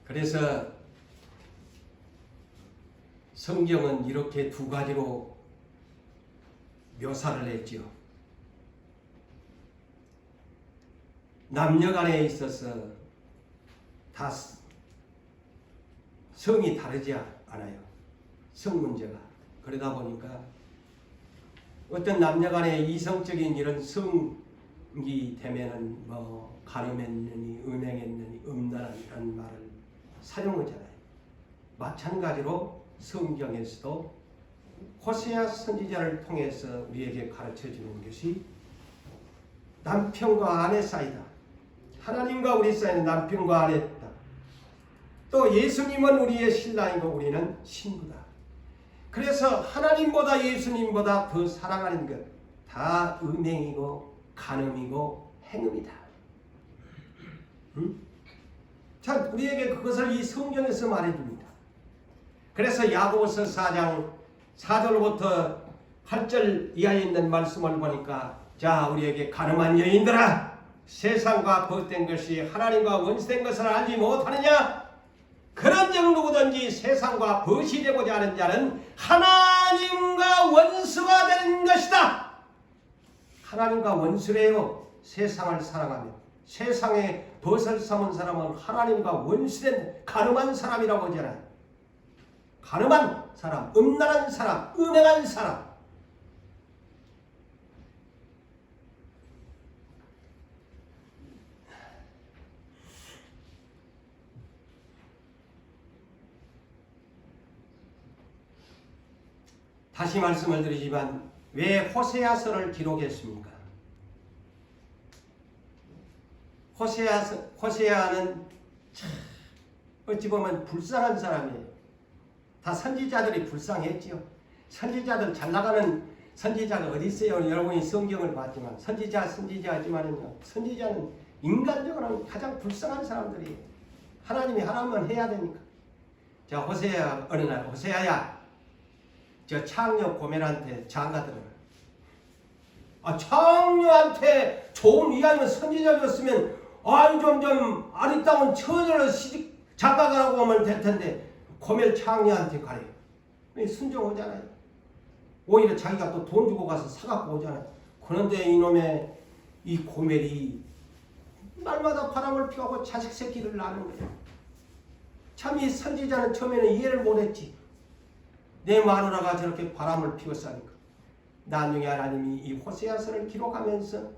그래서 성경은 이렇게 두 가지로 묘사를 했죠. 남녀 간에 있어서 다 성이 다르지 않아요. 성 문제가. 그러다 보니까 어떤 남녀 간에 이성적인 이런 성이 되면은 뭐 가늠했느니 음행했느니 음란이라는 말을 사용하잖아요. 마찬가지로 성경에서도 호세아 선지자를 통해서 우리에게 가르쳐주는 것이 남편과 아내 사이다. 하나님과 우리 사이는 남편과 아내다. 또 예수님은 우리의 신랑이고 우리는 신부다. 그래서 하나님보다 예수님보다 더 사랑하는 것 다 음행이고 간음이고 행음이다. 응? 참 우리에게 그것을 이 성경에서 말해줍니다. 그래서 야고보서 4장 4절부터 8절 이하에 있는 말씀을 보니까 자 우리에게 간음한 여인들아 세상과 벗된 것이 하나님과 원수된 것을 알지 못하느냐? 그런즉 누구든지 세상과 벗이 되고자 하는 자는 하나님과 원수가 되는 것이다. 하나님과 원수래요. 세상을 사랑하며 세상에 벗을 삼은 사람은 하나님과 원수된 간음한 사람이라고 하잖아요. 간음한 사람, 음란한 사람, 음행한 사람. 다시 말씀을 드리지만 왜 호세아서를 기록했습니까? 호세아는 참 어찌 보면 불쌍한 사람이에요. 다 선지자들이 불쌍했지요. 선지자들 잘 나가는 선지자가 어디 있어요? 여러분이 성경을 봤지만 선지자지만은요. 선지자는 인간적으로 가장 불쌍한 사람들이에요. 하나님이 하라면 해야 되니까. 자 호세아 어느 날 호세아야 저 창녀 고멜한테 장가들어라. 창녀한테 좋은 이야기는 선지자였으면 좀 아리따운 처녀를 시집 장가가라고 하면 될 텐데 고멜 창녀한테 가래요. 순종하잖아요. 오히려 자기가 또 돈 주고 가서 사갖고 오잖아요. 그런데 이놈의 이 고멜이 날마다 바람을 피우고 자식 새끼를 낳는 거예요. 참 이 선지자는 처음에는 이해를 못했지. 내 마누라가 저렇게 바람을 피웠으니까. 나중에 하나님이 이 호세아서를 기록하면서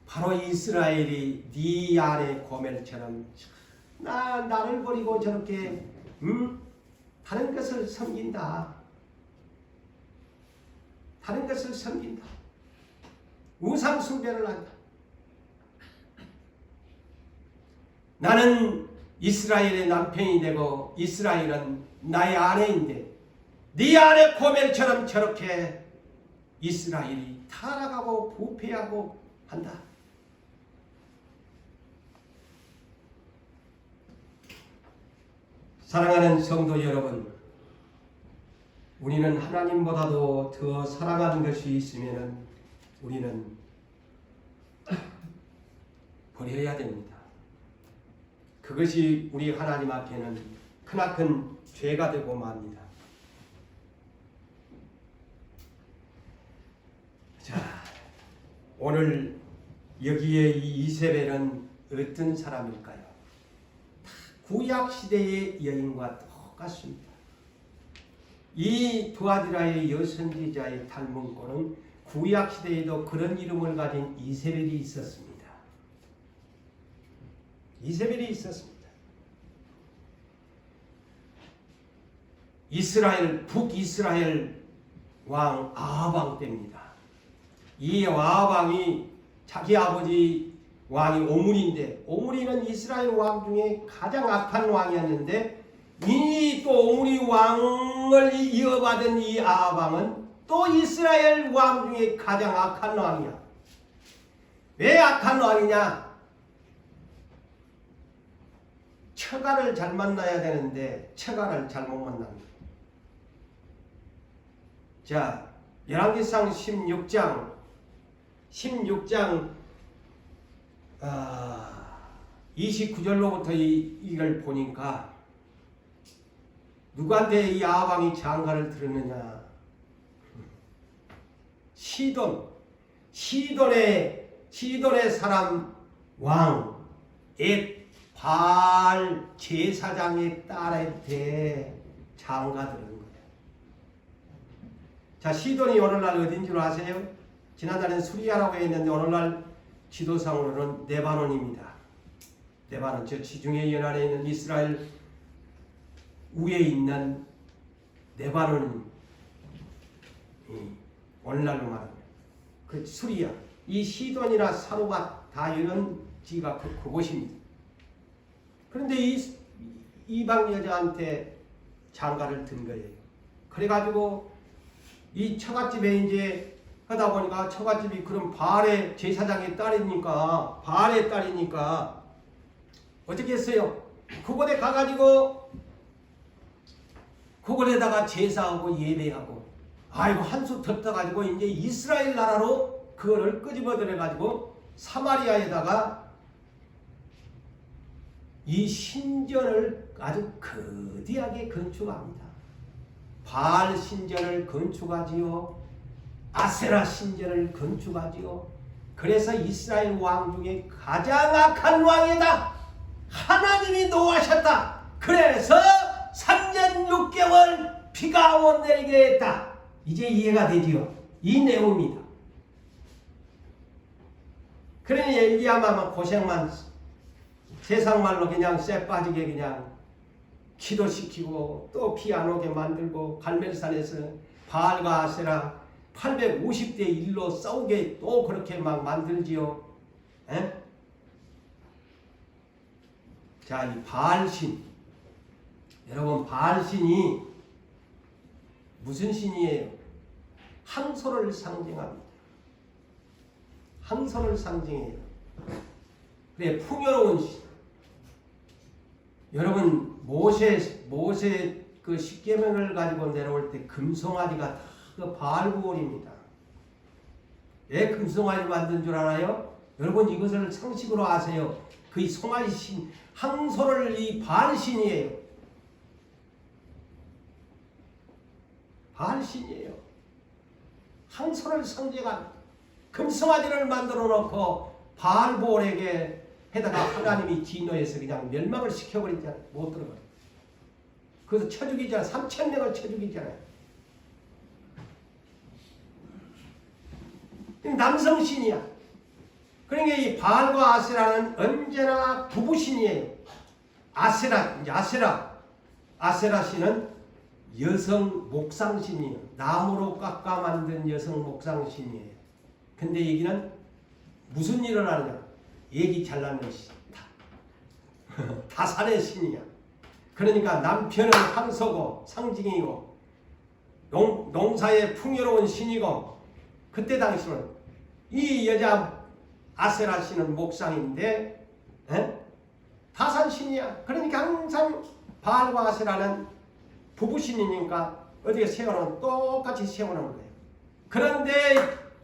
바로 이스라엘이 네 아내 고멜처럼 나를 버리고 저렇게 다른 것을 섬긴다. 다른 것을 섬긴다. 우상 숭배를 한다. 나는 이스라엘의 남편이 되고 이스라엘은 나의 아내인데 네 아내 고멜처럼 저렇게 이스라엘이 타락하고 부패하고 한다. 사랑하는 성도 여러분, 우리는 하나님보다도 더 사랑하는 것이 있으면 우리는 버려야 됩니다. 그것이 우리 하나님 앞에는 크나큰 죄가 되고 맙니다. 자, 오늘 여기에 이 이세벨은 어떤 사람일까요? 구약 시대의 여인과 똑같습니다. 이 두아디라의 여선지자의 닮은꼴은 구약 시대에도 그런 이름을 가진 이세벨이 있었습니다. 이세벨이 있었습니다. 이스라엘 북이스라엘 왕 아하방 때입니다. 이 아하방이 자기 아버지 왕이 오므리인데 오므리는 이스라엘 왕 중에 가장 악한 왕이었는데 이 또 오므리 왕을 이어받은 이 아하방은 또 이스라엘 왕 중에 가장 악한 왕이야. 왜 악한 왕이냐? 처가를 잘 만나야 되는데 처가를 잘못 만납니다. 자, 열왕기상 16장 29절로부터 이걸 보니까 누구한테 이 아하방이 장가를 들었느냐? 시돈의 사람 왕 발 제사장의 딸한테 장가 들은 거예요. 자, 시돈이 오늘날 어딘 줄 아세요? 지난달에는 수리아라고 했는데 오늘날 지도상으로는 레바논입니다. 레바논, 저 지중해 연안에 있는 이스라엘 위에 있는 레바논, 오늘날로 말하면 그 수리아, 이 시돈이나 사로가 다 이런 지가 그곳입니다. 그런데 이 이방 여자한테 장가를 든 거예요. 그래가지고 이 처갓집에 이제 하다 보니까 처갓집이 그럼 바알의 제사장의 딸이니까 바알의 딸이니까 어떻게 했어요? 그곳에 가가지고 그곳에다가 제사하고 예배하고 아이고 한수 덮어가지고 이제 이스라엘 나라로 그거를 끄집어들여가지고 사마리아에다가 이 신전을 아주 거대하게 건축합니다. 바알 신전을 건축하지요. 아세라 신전을 건축하지요. 그래서 이스라엘 왕 중에 가장 악한 왕이다. 하나님이 노하셨다. 그래서 3년 6개월 비가 못 내리게 했다. 이제 이해가 되지요. 이 내용입니다. 그러니 얘기하면 고생만 세상말로 그냥 쇠 빠지게 그냥 기도시키고 또 비 안 오게 만들고 갈멜산에서 바알과 아세라 850대 1로 싸우게 또 그렇게 막 만들지요. 에? 자, 이 바알신, 여러분 바알신이 무슨 신이에요? 항소를 상징합니다. 항소를 상징해요. 그래, 풍요로운 신. 여러분 모세 그 십계명을 가지고 내려올 때 금송아지가 다 그 바알구월입니다. 왜 금송아지 만든 줄 알아요? 여러분 이것을 상식으로 아세요. 그 송아지 신 항소를 이 바알신이에요. 바알신이에요. 항소를 상징한 금송아지를 만들어 놓고 바알보올에게 해다가 하나님이 진노해서 그냥 멸망을 시켜버리잖아요. 못 들어가요. 그래서 쳐 죽이잖아요. 3,000명을 쳐 죽이잖아요. 남성신이야. 그러니까 이 바알과 아세라는 언제나 부부신이에요. 아세라 신은 여성 목상신이에요. 나무로 깎아 만든 여성 목상신이에요. 근데 여기는 무슨 일을 하느냐? 얘기 잘 낳는 신. 다산의 신이야. 그러니까 남편은 황소고 상징이고 농사의 풍요로운 신이고, 그때 당시는 이 여자 아세라 신은 목상인데 다산 신이야. 그러니까 항상 바알과 아세라는 부부신이니까 어디에 세워놓으면 똑같이 세워놓은 거예요. 그런데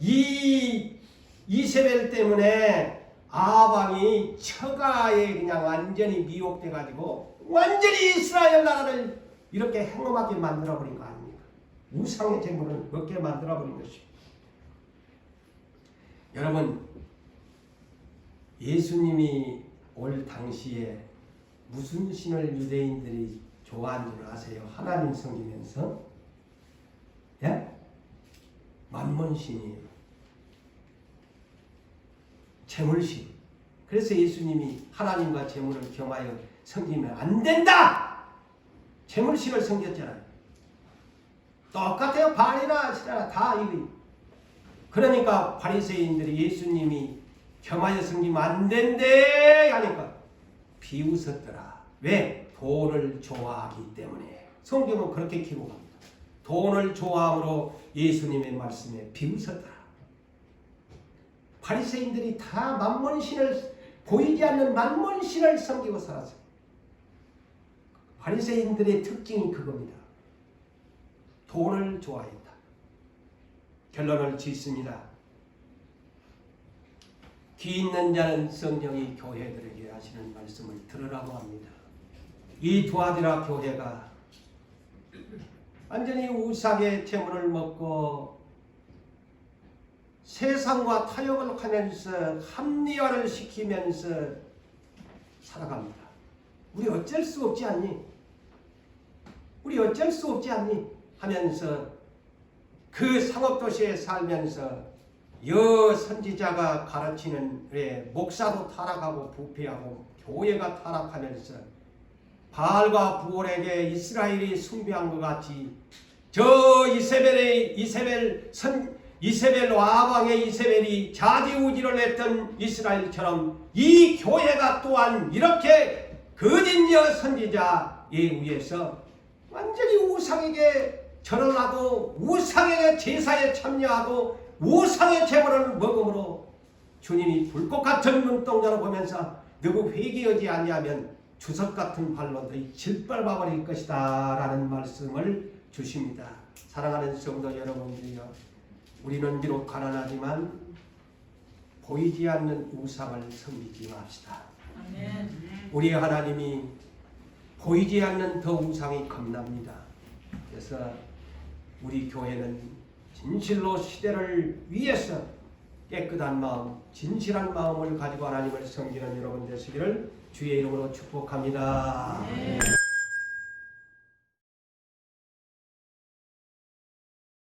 이 이세벨 때문에 아방이 처가에 그냥 완전히 미혹돼 가지고 완전히 이스라엘 나라를 이렇게 행음하게 만들어 버린 거 아닙니까? 우상의 제물을 먹게 만들어 버린 것입니다. 여러분, 예수님이 올 당시에 무슨 신을 유대인들이 좋아하는 줄 아세요? 하나님 섬기면서 만몬신이에요. 재물신. 그래서 예수님이 하나님과 재물을 겸하여 섬기면 안 된다! 재물신을 섬겼잖아요. 똑같아요. 바알이나 아세라나 다 이거. 그러니까 바리새인들이 예수님이 겸하여 섬기면 안 된대 하니까 비웃었더라. 왜? 돈을 좋아하기 때문에. 성경은 그렇게 기록합니다. 돈을 좋아함으로 예수님의 말씀에 비웃었더라. 바리새인들이 다 만몬신을, 보이지 않는 만몬신을 섬기고 살았어요. 바리새인들의 특징이 그겁니다. 돈을 좋아했다. 결론을 짓습니다. 귀 있는 자는 성령이 교회들에게 하시는 말씀을 들으라고 합니다. 이 두아디라 교회가 완전히 우상의 재물을 먹고 세상과 타협을 하면서 합리화를 시키면서 살아갑니다. 우리 어쩔 수 없지 않니? 우리 어쩔 수 없지 않니? 하면서 그 상업도시에 살면서 선지자가 가르치는 목사도 타락하고 부패하고 교회가 타락하면서 바알과 부올에게 이스라엘이 숭배한 것 같이 저 이세벨 와방의 이세벨이 좌지우지를 했던 이스라엘처럼 이 교회가 또한 이렇게 거짓 선지자에 의해서 완전히 우상에게 절을 하고 우상의 제사에 참여하고 우상의 제물을 먹음으로 주님이 불꽃 같은 눈동자로 보면서 너무 회개하지 아니하면 주석 같은 발로 너희 짓밟아버릴 것이다 라는 말씀을 주십니다. 사랑하는 성도 여러분들이여, 우리는 비록 가난하지만 보이지 않는 우상을 섬기지 맙시다. 아멘. 우리 하나님이 보이지 않는 더 우상이 겁납니다. 그래서 우리 교회는 진실로 시대를 위해서 깨끗한 마음, 진실한 마음을 가지고 하나님을 섬기는 여러분 되시기를 주의 이름으로 축복합니다.